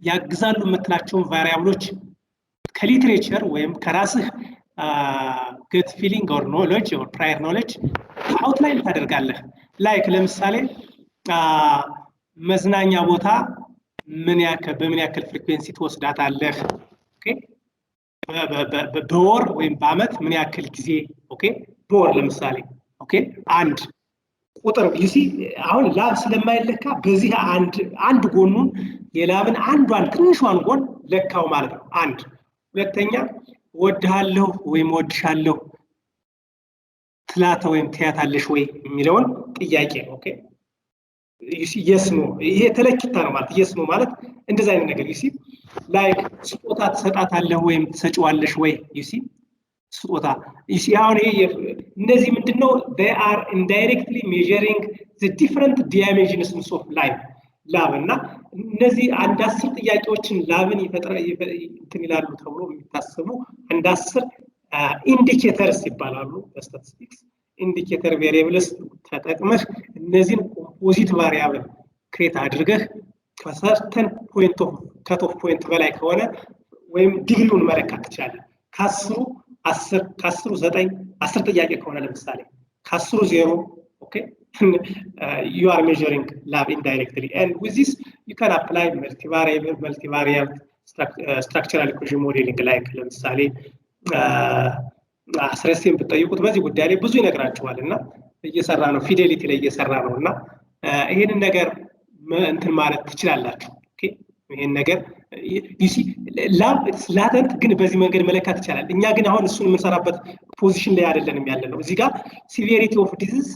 ያግዛሉ የምትላቸውን ቫሪያብሎች ከሊትሬቸር ወይም ከራስህ gut feeling or knowledge or prior knowledge outline ታደርጋለህ ላይክ ለምሳሌ መዝናኛ ቦታ በምን ያክል ፍሪኩዌንሲ ትወስዳታለህ ኦኬ በወር ወይም በአመት ምን ያክል ጊዜ ኦኬ በወር ለምሳሌ ኦኬ አንድ ቁጥር ዩሲ አሁን ላብ ስለማይለካ በዚህ አንድ ጎኑን የላብን አንዷን ትንሿን ጎን ለካው ማለት ነው አንድ ሁለተኛ ወድሃለሁ ወይም ወድሻለሁ ትላተ ወይም ትያታለሽ ወይ የሚለውን ጥያቄ ኦኬ ዩሲ yes no ይሄ ተለክታ ነው ማለት yes no ማለት እንደዛ አይነት ነገር ዩሲ ላይክ ስጦታ ትሰጣታለህ ወይም ትሰጪዋለሽ ወይ ዩሲ ስጦታ ዩሲ አሁን ይሄ እነዚህ ምንድነው they are indirectly measuring the different dimensions of life ላብ እና እነዚህ አንድ 10 ጥያቄዎችን ላብን እንትን ይላሉ ተብሎ የሚታሰቡ አንድ 10 ኢንዲኬተርስ ይባላሉ በስታቲስቲክስ ኢንዲኬተር ቬሪየብልስ ተጠቅመህ እነዚህን ኮምፖዚት ቫሪያብል ክሬት አድርገህ ከሰርተን ፖይንት ኦፍ ከት ኦፍ ፖይንት በላይ ከሆነ ወይም ዲግሪውን መለካት ትችላለህ ከ10 10 ከ10 9 10 ጥያቄ ከሆነ ለምሳሌ ከ10 0 okay you are measuring lab indirectly and with this you can apply multivariate structural equation modeling like ለምሳሌ አስረስም ብትጠይቁት በዚህ ጉዳይ ላይ ብዙ ይነግራችኋል እና እየሰራ ነው ፊዴሊቲ ላይ እየሰራ ነውና ይሄንን ነገር እንትን ማለት ትችላላችሁ ኦኬ ይሄን ነገር ዩሲ ላብ ላተንት ግን በዚህ መንገድ መለካት ይችላል እኛ ግን አሁን እሱን የምንሰራበት ፖዚሽን ላይ አይደለንም ያለነው እዚህ ጋር ሲቪሪቲ ኦፍ ዲዚዝ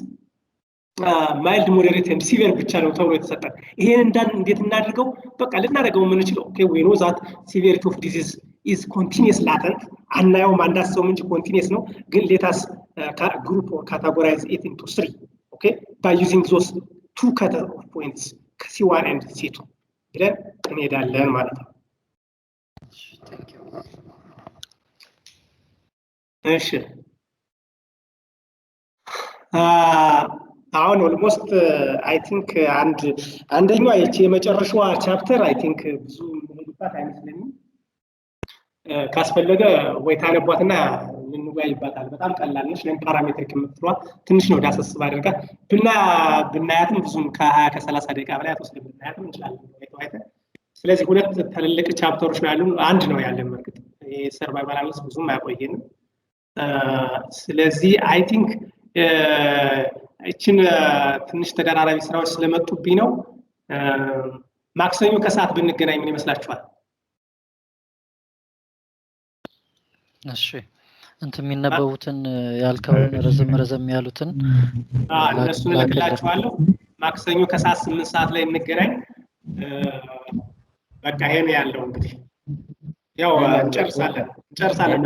ማይልድ ሞዴሬት ኤንድ ሲቪር ብቻ ነው ተብሎ የተሰጠን ይሄን እንዴት እናድርገው በቃ ልናደርገው የምንችለው ኦኬ we know that severity of disease is continuous latent አናየው ማንዳሰው እንጂ continuous ነው ግን let us group or categorize it into 3 okay by using those two cutoff points C1 and C2 ብለን እንሄዳለን ማለት ነው እሺ አሁን ኦልሞስት አይ ቲንክ አንደኛው የመጨረሻዋ ቻፕተር አይ ቲንክ ብዙ ምንድነው አይመስለኝም ካስፈለገ ወይ ታነቧትና እንወያይባታል በጣም ቀላል ነች ለምን ፓራሜትሪክ የምትሏ ትንሽ ነው ዳሰስ አድርጋ ብናያትም ብዙም ከ20 ከ30 ደቂቃ በላይ አትወስድም ብናያትም እንችላለን ወይቷይተ ስለዚህ ሁለት ትልልቅ ቻፕተሮች ነው ያሉን አንድ ነው ያለን ማለት ይሄ ሰርቫይቫል አናሊሲስ ብዙም አያቆየንም ስለዚህ አይ ቲንክ እቺን ትንሽ ተደራራቢ ስራዎች ስለመጡብኝ ነው ማክሰኞ ከሰዓት ብንገናኝ ምን ይመስላችኋል እሺ እንትን የሚነበቡትን ያልከውን ረዘም ያሉትን እነሱን ልክላችኋለሁ ማክሰኞ ከሰዓት 8 ሰዓት ላይ እንገናኝ በቃ ይሄ ነው ያለው እንግዲህ ያው እንጨርሳለን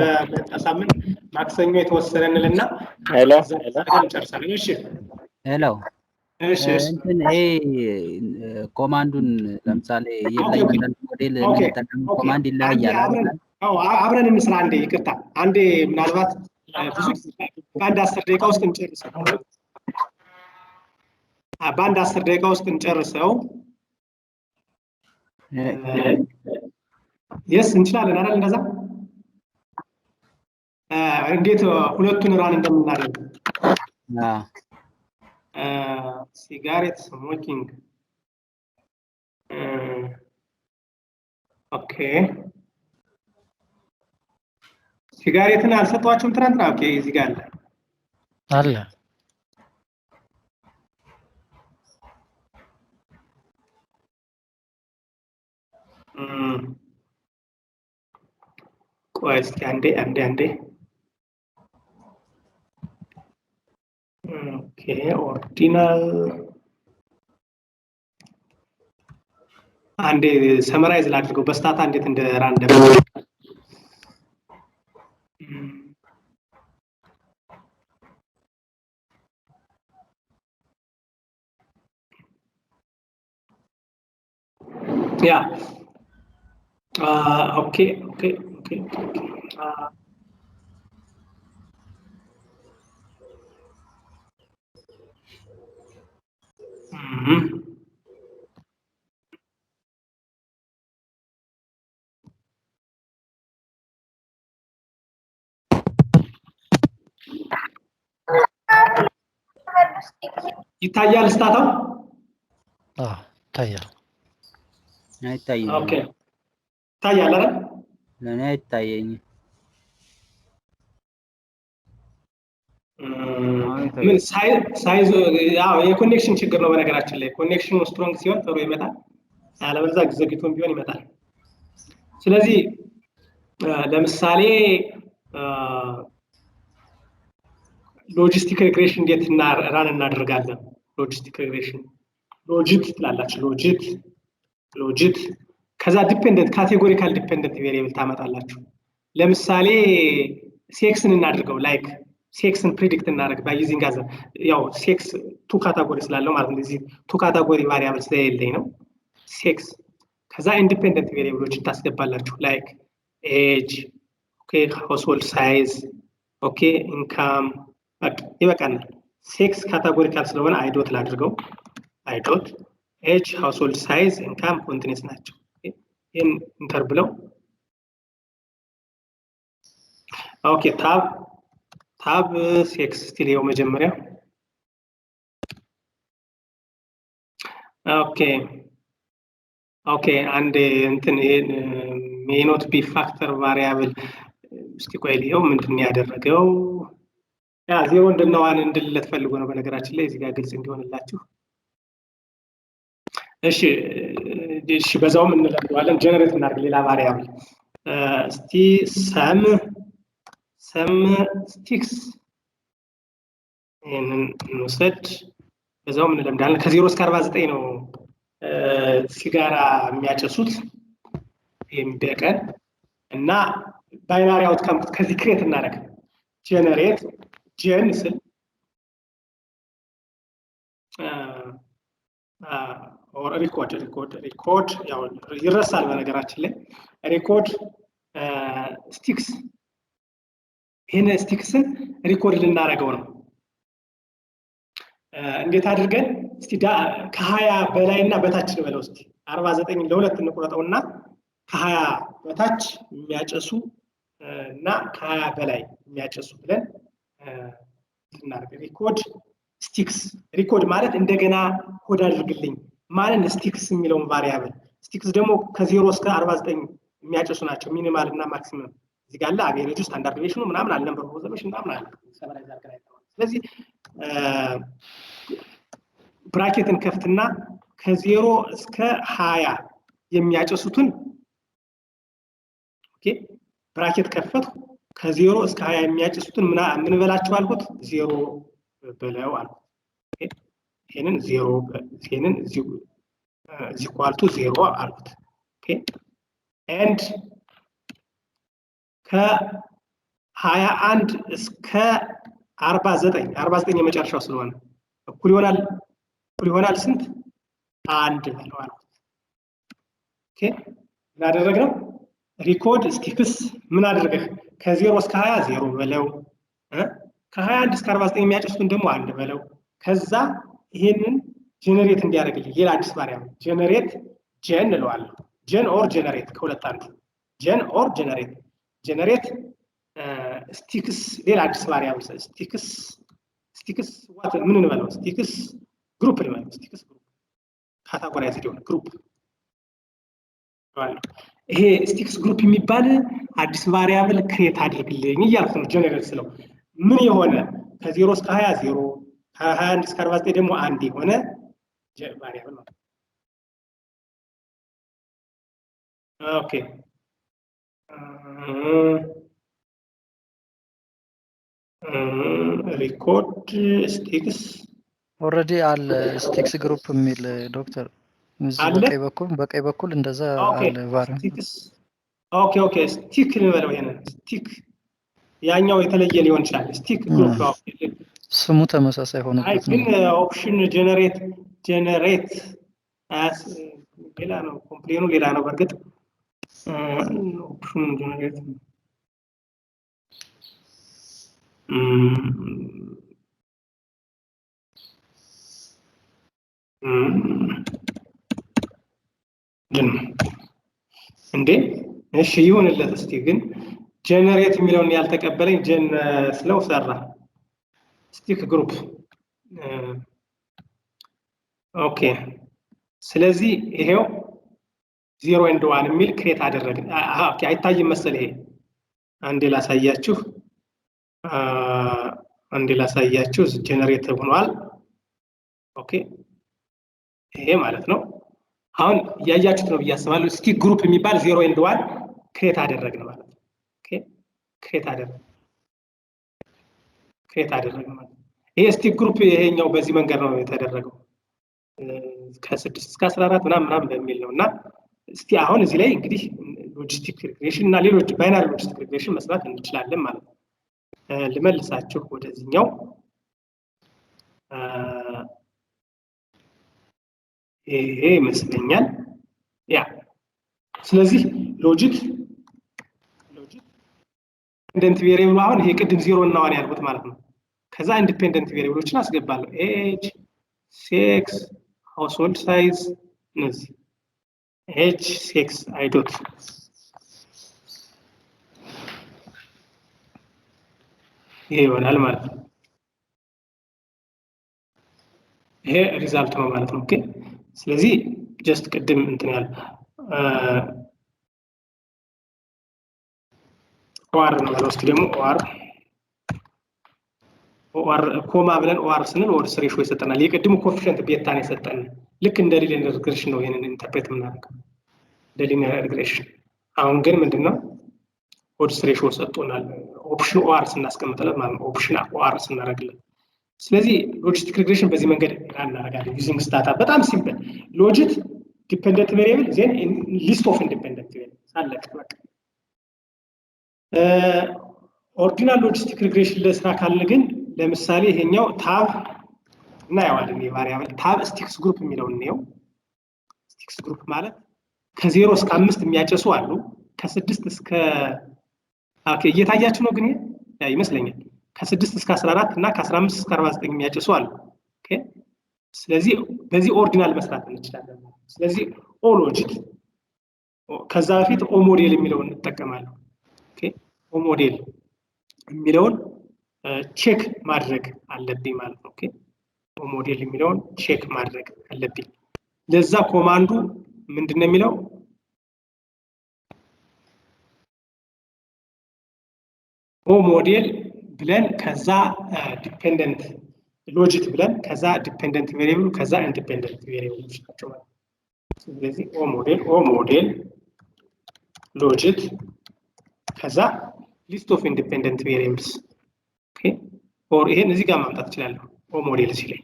በሳምንት ማክሰኞ የተወሰነንልና ሄሎ እንጨርሳለን እሺ ሄሎ እንትን ኮማንዱን ለምሳሌ የላይኛው ሞዴል እንጠቀም ኮማንድ ይለያያል አይደል አብረን እንስራ አንዴ ይቅርታ አንዴ ምናልባት ብዙ በአንድ 10 ደቂቃ ውስጥ እንጨርሰው በአንድ 10 ደቂቃ ውስጥ እንጨርሰው yes እንችላለን አይደል እንደዛ እንዴት ሁለቱን ራን እንደምናደርግ ሲጋሬት ስሞኪንግ ኦኬ ሲጋሬትን አልሰጧችሁም ትናንትና ኦኬ እዚህ ጋር አለ ቆይ እስኪ አንዴ ኦኬ ኦርዲናል አንዴ ሰመራይዝ ላድርገው በስታታ እንዴት እንደ ራንደም ያ ኦኬ ይታያል ስታታው ይታያል አይታይም። ኦኬ ታያለ አይደል? ለኔ አይታየኝም። ምን ሳይዝ ያው የኮኔክሽን ችግር ነው። በነገራችን ላይ ኮኔክሽኑ ስትሮንግ ሲሆን ጥሩ ይመጣል፣ ያለበለዚያ ዘግይቶም ቢሆን ይመጣል። ስለዚህ ለምሳሌ ሎጂስቲክ ሪግሬሽን እንዴት ራን እናደርጋለን? ሎጂስቲክ ሪግሬሽን ሎጂት ትላላችሁ። ሎጂት ከዛ ዲፔንደንት ካቴጎሪካል ዲፔንደንት ቬሪየብል ታመጣላችሁ። ለምሳሌ ሴክስን እናድርገው ላይክ ሴክስን ፕሪዲክት እናደርግ ባይ ዩዚንግ አዘ ያው ሴክስ ቱ ካታጎሪ ስላለው ማለት ነው። እዚህ ቱ ካታጎሪ ቫሪያብል ስለሌለኝ ነው ሴክስ። ከዛ ኢንዲፔንደንት ቬሪየብሎችን ታስገባላችሁ ላይክ ኤጅ፣ ኦኬ ሃውስሆልድ ሳይዝ፣ ኦኬ ኢንካም። በቃ ይበቃናል። ሴክስ ካታጎሪካል ስለሆነ አይዶት ላድርገው። አይዶት ኤጅ፣ ሃውስሆልድ ሳይዝ፣ ኢንካም ኮንቲኒስ ናቸው። ይሄን ኢንተር ብለው ኦኬ ታብ ሴክስ ስቲል ይኸው መጀመሪያ ኦኬ አንድ እንትን ይሄን ሜይ ኖት ቢ ፋክተር ቫሪያብል እስቲ ቆይ ልየው ምንድን ያደረገው ያ ዜሮ እንደነዋን እንድልለት ፈልጎ ነው። በነገራችን ላይ እዚህ ጋር ግልጽ እንዲሆንላችሁ እሺ በዛውም እንለዋለን። ጀነሬት እናድርግ ሌላ ቫሪያብል እስቲ ሰም ስቲክስ ይሄንን እንውሰድ። በዛውም እንለምዳለን። ከ0 እስከ 49 ነው ሲጋራ የሚያጨሱት በቀን እና ባይናሪ አውትካም ከዚህ ክሬት እናደርግ ጀነሬት ጀን ስል ኦር ሪኮርድ ያው ይረሳል። በነገራችን ላይ ሪኮርድ ስቲክስ ይሄን ስቲክስን ሪኮርድ ልናደርገው ነው። እንዴት አድርገን እስቲ ከ20 በላይ እና በታች ልበለው እስቲ 49 ለሁለት እንቆረጠውና ከ20 በታች የሚያጨሱ እና ከ20 በላይ የሚያጨሱ ብለን እናደርግ ሪኮርድ ስቲክስ። ሪኮርድ ማለት እንደገና ኮድ አድርግልኝ ማለት ስቲክስ የሚለውን ቫሪያብል ስቲክስ ደግሞ ከ0 እስከ 49 የሚያጨሱ ናቸው። ሚኒማል እና ማክሲመም እዚህ ጋር አለ። አቬሬጁ ስታንዳርድ ዴቪዬሽኑ ምናምን አለ። ነምበር ኦፍ ኦብዘርቬሽን ምናምን አለ። ሰመራይዝ አድርገን አይተናል። ስለዚህ ብራኬትን ከፍትና ከ0 እስከ 20 የሚያጨሱትን ኦኬ ብራኬት ከፈት ከ0 እስከ 20 የሚያጨሱትን ምን በላቸው አልኩት 0 በለው አልኩት። ኦኬ ይሄንን 0 ይሄንን ኢኳል ቱ 0 አልኩት። ኦኬ ኤንድ ከ21 እስከ 49 የመጨረሻው ስለሆነ እኩል ይሆናል ስንት አንድ በለው አልኩት። ኦኬ እናደረግነው ሪኮርድ ስቲክስ ምን አድርገህ ከ0 እስከ 20 0 በለው ከ21 እስከ 49 የሚያጨሱትን ደግሞ አንድ በለው። ከዛ ይሄንን ጀነሬት እንዲያደርግልኝ ሌላ አዲስ ቫሪያብል ጀነሬት ጀን እለዋለሁ። ጀን ኦር ጀነሬት ከሁለት አንዱ ጀን ኦር ጀነሬት ስቲክስ ሌላ አዲስ ቫሪያብል ስቲክስ ዋት ምን እንበለው ስቲክስ ግሩፕ እንበለው ስቲክስ ግሩፕ ካታጎራይዝድ የሆነ ግሩፕ ማለት ይሄ ስቲክስ ግሩፕ የሚባል አዲስ ቫሪያብል ክሬት አድርግልኝ እያልኩ ነው። ጀነሬት ስለው ምን የሆነ ከ0 እስከ 20 0 ከ21 እስከ 49 ደግሞ አንድ የሆነ ቫሪያብል ነው። ኦኬ ሪኮርድ ስቲክስ ኦልሬዲ አለ ስቲክስ ግሩፕ የሚል ዶክተር እዚህ በቀኝ በኩል እንደዛ አለ ቫሪያብል ስቲክስ ኦኬ ስቲክ ልበለው። ይሄንን ስቲክ ያኛው የተለየ ሊሆን ይችላል። ስቲክ ግሩፕ ስሙ ተመሳሳይ ሆነበት ነው። ግን ኦፕሽን ጀነሬት አስ ሌላ ነው። ኮምፕሌኑ ሌላ ነው። በርግጥ ኦፕሽን ጀነሬት እንዴ እሺ ይሁንለት። እስቲ ግን ጀነሬት የሚለውን ያልተቀበለኝ ጀን ስለው ሰራ ስቲክ ግሩፕ ኦኬ። ስለዚህ ይሄው 0 and 1 የሚል ክሬት አደረግን። ኦኬ አይታይም መሰለኝ ይሄ አንዴ ላሳያችሁ ጀነሬት ሆኗል። ኦኬ ይሄ ማለት ነው። አሁን ያያችሁት ነው ብያስባለሁ። እስቲ ግሩፕ የሚባል 0 and 1 ክሬት አደረግን ማለት ነው። ኦኬ ክሬት አደረግን ማለት ነው። ይሄ እስቲ ግሩፕ ይሄኛው በዚህ መንገድ ነው የተደረገው ከ6 እስከ 14 ምናምን በሚል ነውና እስቲ አሁን እዚህ ላይ እንግዲህ ሎጂስቲክ ሪግሬሽን እና ሌሎች ባይናሪ ሎጂስቲክ ሪግሬሽን መስራት እንችላለን ማለት ነው። ልመልሳችሁ ወደዚህኛው ይሄ ይመስለኛል ያ ስለዚህ ሎጂክ ኢንዲፔንደንት ቬሪየብል አሁን ይሄ ቅድም 0 እና 1 ያልኩት ማለት ነው። ከዛ ኢንዲፔንደንት ቬሪየብሎችን አስገባለሁ ኤጅ ሴክስ ሃውስሆልድ ሳይዝ እነዚህ ኤጅ ሴክስ አይዶት ይሄ ይሆናል ማለት ነው። ይሄ ሪዛልት ነው ማለት ነው። ኦኬ ስለዚህ ጀስት ቅድም እንትን ያለ ኦአር ነው ማለት ነው። ደግሞ ኦአር ኮማ ብለን ኦአር ስንል ወደ ሬሾ ይሰጠናል። የቅድሙ ኮኤፊሽንት ቤታን የሰጠን ልክ እንደ ሊኒየር ሪግሬሽን ነው ይሄንን ኢንተርፕሬት የምናደርገው እንደ ሊኒየር ሪግሬሽን። አሁን ግን ምንድነው ኦድስ ሬሾ ሰጥቶናል ኦፕሽን ኦአር ስናስቀምጥለት ማለት ነው። ኦፕሽን ኦአር ስናደርግለት ስለዚህ ሎጂስቲክ ሪግሬሽን በዚህ መንገድ እናደርጋለን ዩዚንግ ስታታ። በጣም ሲምፕል ሎጂክ ዲፔንደንት ቬሪየብል ዜን ሊስት ኦፍ ኢንዲፔንደንት ቬሪየብል አለቀ በቃ። ኦርዲናል ሎጂስቲክ ሪግሬሽን ለስራ ካለ ግን ለምሳሌ ይሄኛው ታብ እናየዋለን። የቫሪያብል ታብ ስቲክስ ግሩፕ የሚለው ነው። ስቲክስ ግሩፕ ማለት ከ0 እስከ 5 የሚያጨሱ አሉ። ከ6 እስከ እየታያችሁ ነው ግን ይመስለኛል ከ6 እስከ 14 እና ከ15 እስከ 49 የሚያጨሱ አሉ። ኦኬ ስለዚህ በዚህ ኦርዲናል መስራት እንችላለን። ስለዚህ ኦ ሎጂክ ከዛ በፊት ኦ ሞዴል የሚለውን እንጠቀማለን። ኦኬ ኦ ሞዴል የሚለውን ቼክ ማድረግ አለብኝ ማለት ነው። ኦኬ ኦ ሞዴል የሚለውን ቼክ ማድረግ አለብኝ። ለዛ ኮማንዱ ምንድነው የሚለው ኦ ሞዴል ብለን ከዛ ዲፔንደንት ሎጂክ ብለን ከዛ ዲፔንደንት ቬሪየብል ከዛ ኢንዲፔንደንት ቬሪየብሎች ናቸው ማለት ነው። ስለዚህ ኦ ሞዴል ሎጂክ ከዛ ሊስት ኦፍ ኢንዲፔንደንት ቬሪየብልስ ኦኬ ኦር ይሄን እዚህ ጋር ማምጣት እችላለሁ። ኦ ሞዴል እዚህ ላይ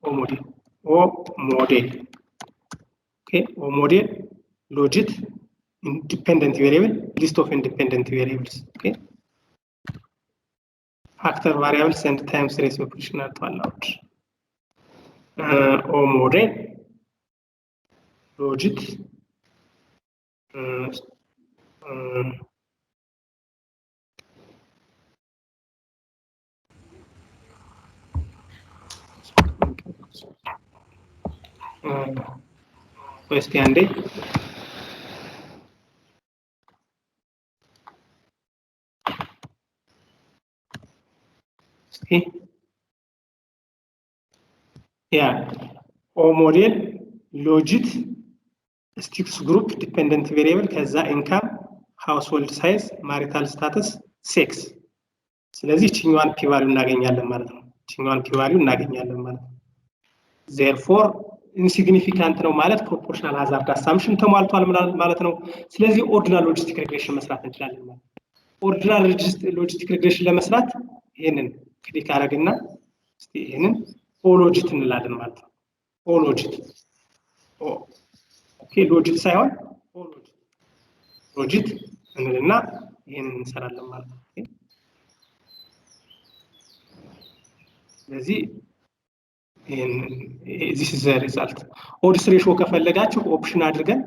ኦ ሞዴል ኦኬ ኦ ሞዴል ሎጂክ ኢንዲፔንደንት ቬሪየብል ሊስት ኦፍ ኢንዲፔንደንት ቬሪየብልስ ኦኬ factor variables and time series proportional to allowed or model logic question day yeah or model logic sticks group dependent variable ከዛ income household size marital status sex ስለዚህ ቺኛዋን ፒ ቫልዩ እናገኛለን ማለት ነው። therefore insignificant ነው ማለት proportional hazard assumption ተሟልቷል ማለት ነው። ስለዚህ ordinal logistic regression መስራት እንችላለን ማለት ነው። ordinal logistic regression ለመስራት ይሄንን ክሊክ አደረግና እስቲ ይሄንን ኦሎጂት እንላለን ማለት ነው። ኦሎጂት ኦኬ ሎጂት ሳይሆን ሎጂት እንልና ይሄንን እንሰራለን ማለት ነው። ኦኬ ስለዚህ this is the result odds ratio ከፈለጋችሁ ኦፕሽን አድርገን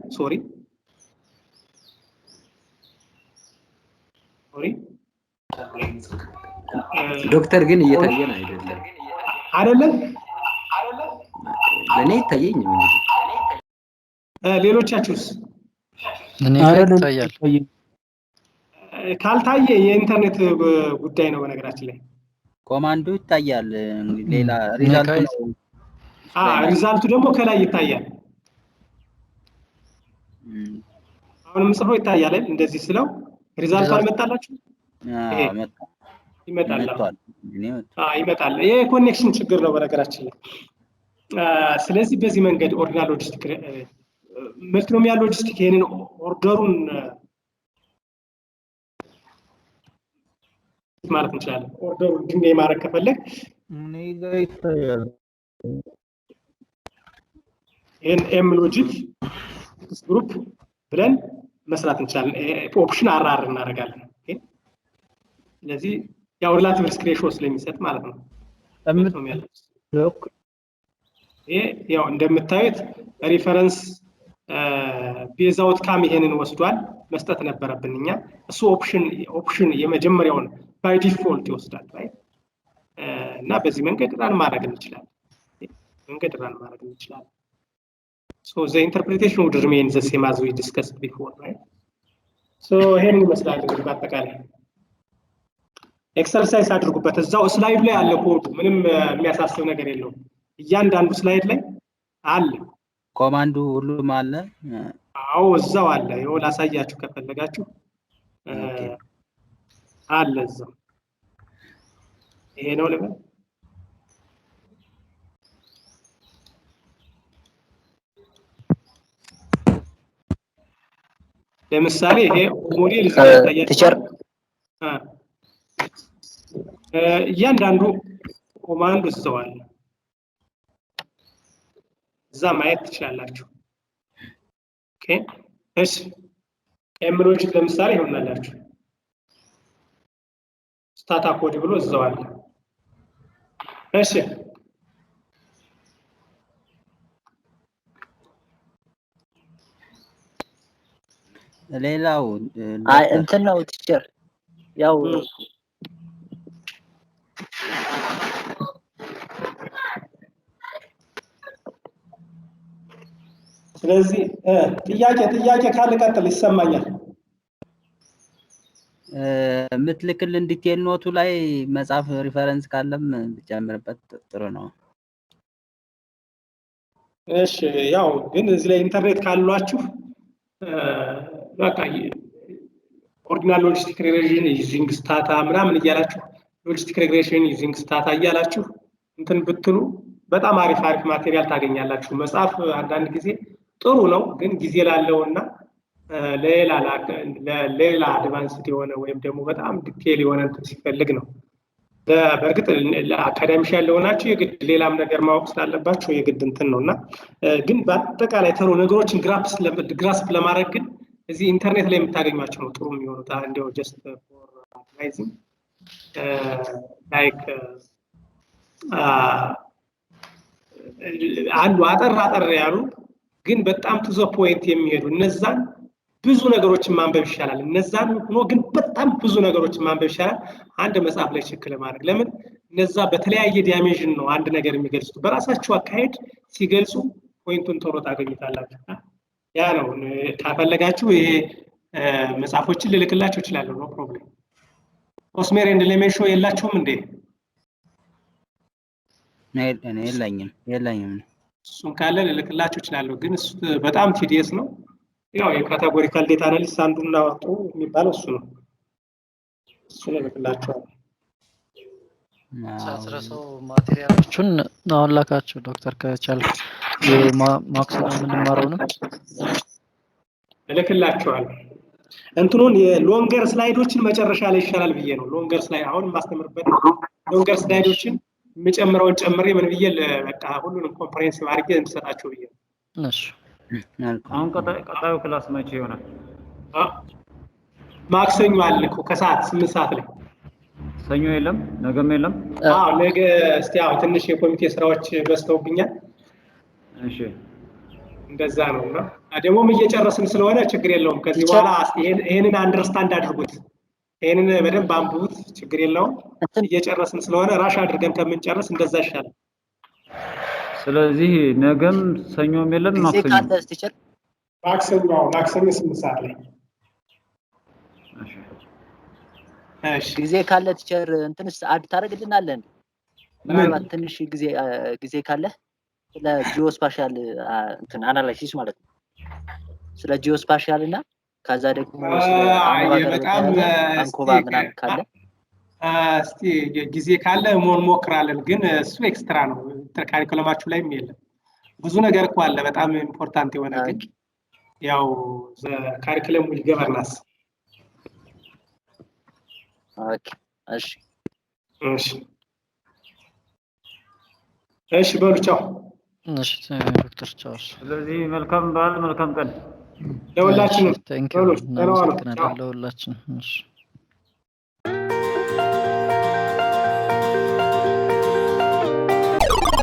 ዶክተር ግን እየታየን አይደለም ለኔ ይታየኝ እንግዲህ ሌሎቻችሁስ እኔ ይታያል። ካልታየ የኢንተርኔት ጉዳይ ነው። በነገራችን ላይ ኮማንዶ ይታያል። ሌላ ሪዛልት ነው። ሪዛልቱ ደግሞ ከላይ ይታያል። አሁንም ጽፈው ይታያል እንደዚህ ስለው ሪዛልቱ አልመጣላችሁ ይመጣል ይመጣል የኮኔክሽን ችግር ነው በነገራችን ላይ ስለዚህ በዚህ መንገድ ኦርዲናል ሎጂስቲክ መልቲኖሚያል ሎጂስቲክ ይሄንን ኦርደሩን ማለት እንችላለን ኦርደሩን ድንጋይ ማረግ ከፈለግ ኤም ሎጂክ ኤክስ ግሩፕ ብለን መስራት እንችላለን ኦፕሽን አር እናደርጋለን ኦኬ ስለዚህ ያው ሪላቲቭ ሪስክ ሬሽዮ ስለሚሰጥ ማለት ነው ይሄ ያው እንደምታዩት ሪፈረንስ ቤዝ አውትካም ይሄንን ወስዷል መስጠት ነበረብንኛ እሱ ኦፕሽን የመጀመሪያውን ባይ ዲፎልት ይወስዳል right እና በዚህ መንገድ ራን ማድረግ እንችላለን so the interpretation would remain the same as we discussed before right so ይሄን ይመስላል በአጠቃላይ ኤክሰርሳይዝ አድርጉበት እዛው ስላይድ ላይ አለ ኮዱ ምንም የሚያሳስብ ነገር የለውም እያንዳንዱ ስላይድ ላይ አለ ኮማንዱ ሁሉም አለ አዎ እዛው አለ ይኸው ላሳያችሁ ከፈለጋችሁ አለ እዛው ይሄ ነው ልበል ለምሳሌ ይሄ ሞዴል ቲቸር እያንዳንዱ ኮማንድ እዛው አለ እዛ ማየት ትችላላችሁ ኦኬ እሺ ኤም ሎጂክ ለምሳሌ ይሆናላችሁ ስታታ ኮድ ብሎ እዛው አለ እሺ ሌላው እንትን ነው ቲቸር ያው ስለዚህ ጥያቄ ካለ ቀጥል ይሰማኛል ምትልክልን ዲቴል ኖቱ ላይ መጻፍ ሪፈረንስ ካለም ብጨምርበት ጥሩ ነው እሺ ያው ግን እዚህ ላይ ኢንተርኔት ካሏችሁ በቃ ኦርዲናል ሎጂስቲክ ሪግሬሽን ዩዚንግ ስታታ ምናምን እያላችሁ ሎጂስቲክ ሪግሬሽን ዩዚንግ ስታታ እያላችሁ እንትን ብትሉ በጣም አሪፍ ማቴሪያል ታገኛላችሁ መጻፍ አንዳንድ ጊዜ ጥሩ ነው ግን ጊዜ ላለውና ለሌላ አድቫንስድ የሆነ ወይም ደግሞ በጣም ዲቴል የሆነ ሲፈልግ ነው በእርግጥ ለአካዳሚክ ያለውናችሁ የግድ ሌላም ነገር ማወቅ ስላለባችሁ የግድ እንትን ነውና ግን በአጠቃላይ ተሮ ነገሮችን ግራስፕ ለማድረግ ግን እዚህ ኢንተርኔት ላይ የምታገኟቸው ነው ጥሩ የሚሆኑት እንደው ጀስት ፎር አድቫይዚንግ ላይክ አንዱ አጠር ያሉ ግን በጣም ቱ ዘ ፖይንት የሚሄዱ እነዛን ብዙ ነገሮችን ማንበብ ይሻላል እነዛን ሆኖ ግን በጣም ብዙ ነገሮችን ማንበብ ይሻላል አንድ መጽሐፍ ላይ ችክል ማድረግ ለምን እነዛ በተለያየ ዳይሜንሽን ነው አንድ ነገር የሚገልጹት በራሳቸው አካሄድ ሲገልጹ ፖይንቱን ቶሎ ታገኙታላችሁ ያ ነው ካፈለጋችሁ ይሄ መጽሐፎችን ልልክላችሁ ይችላል ነው ፕሮብሌም ኦስሜር ኤንድ ሌሜንሾ የላችሁም እንዴ የለኝም እሱን ካለ ልልክላችሁ ይችላል ግን እሱ በጣም ቲዲየስ ነው ያው የካቴጎሪካል ዴታ አናሊሲስ አንዱን አወጡ የሚባለው እሱ ነው እሱ ልልክላችሁ ሳትረሳው ማቴሪያሎቹን አሁን ላካችሁ ዶክተር ከቻልክ የማክሲመም የምንማረውንም ልልክላችኋለሁ እንትኑን የሎንገር ስላይዶችን መጨረሻ ላይ ይሻላል ብዬ ነው ሎንገር ስላይድ አሁን ማስተምርበት ሎንገር ስላይዶችን የምጨምረውን ጨምሬ ምን ብዬ በቃ ሁሉንም ኮምፕሬሄንሲቭ አድርጌ እንሰጣቸው ብዬ ነው እሺ አሁን ቀጣዩ ክላስ መቼ ይሆናል ማክሰኞ አለ እኮ ከሰዓት 8 ሰዓት ላይ ሰኞ የለም ነገም የለም አዎ ነገ እስቲ አዎ ትንሽ የኮሚቴ ስራዎች በስተውብኛል እሺ እንደዛ ነውና ደግሞም እየጨረስን ስለሆነ ችግር የለውም ከዚህ በኋላ ይሄንን አንደርስታንድ አድርጉት ይሄንን በደንብ አንብቡት ችግር የለውም እየጨረስን ስለሆነ ራሽ አድርገን ከምንጨርስ እንደዛ ይሻላል ስለዚህ ነገም ሰኞም የለም ማክሰኞ 8 ሰዓት ላይ እሺ ጊዜ ካለ ቲቸር እንትንስ አድ ታደርግልናለህ ምናልባት ትንሽ ጊዜ ካለ ስለ ጂኦስፓሻል እንትን አናላይሲስ ማለት ነው ስለ ጂኦስፓሻል እና ከዛ ደግሞ ስለ አሞራ ጋር በተያያዘ አንኮባ ምናምን ካለ እስቲ ጊዜ ካለ ሞክራለን፣ ግን እሱ ኤክስትራ ነው። ካሪኩለማችሁ ላይም የለም። ብዙ ነገር እኮ አለ በጣም ኢምፖርታንት የሆነ ግን ያው ካሪኩለም ዊል ገቨርናንስ። ኦኬ እሺ እሺ በሉ ቻው። እሺ ዶክተር ቻው። ስለዚህ መልካም በዓል መልካም ቀን ለሁላችንም። ቴንክ ዩ። እናመሰግናለን ለሁላችንም። እሺ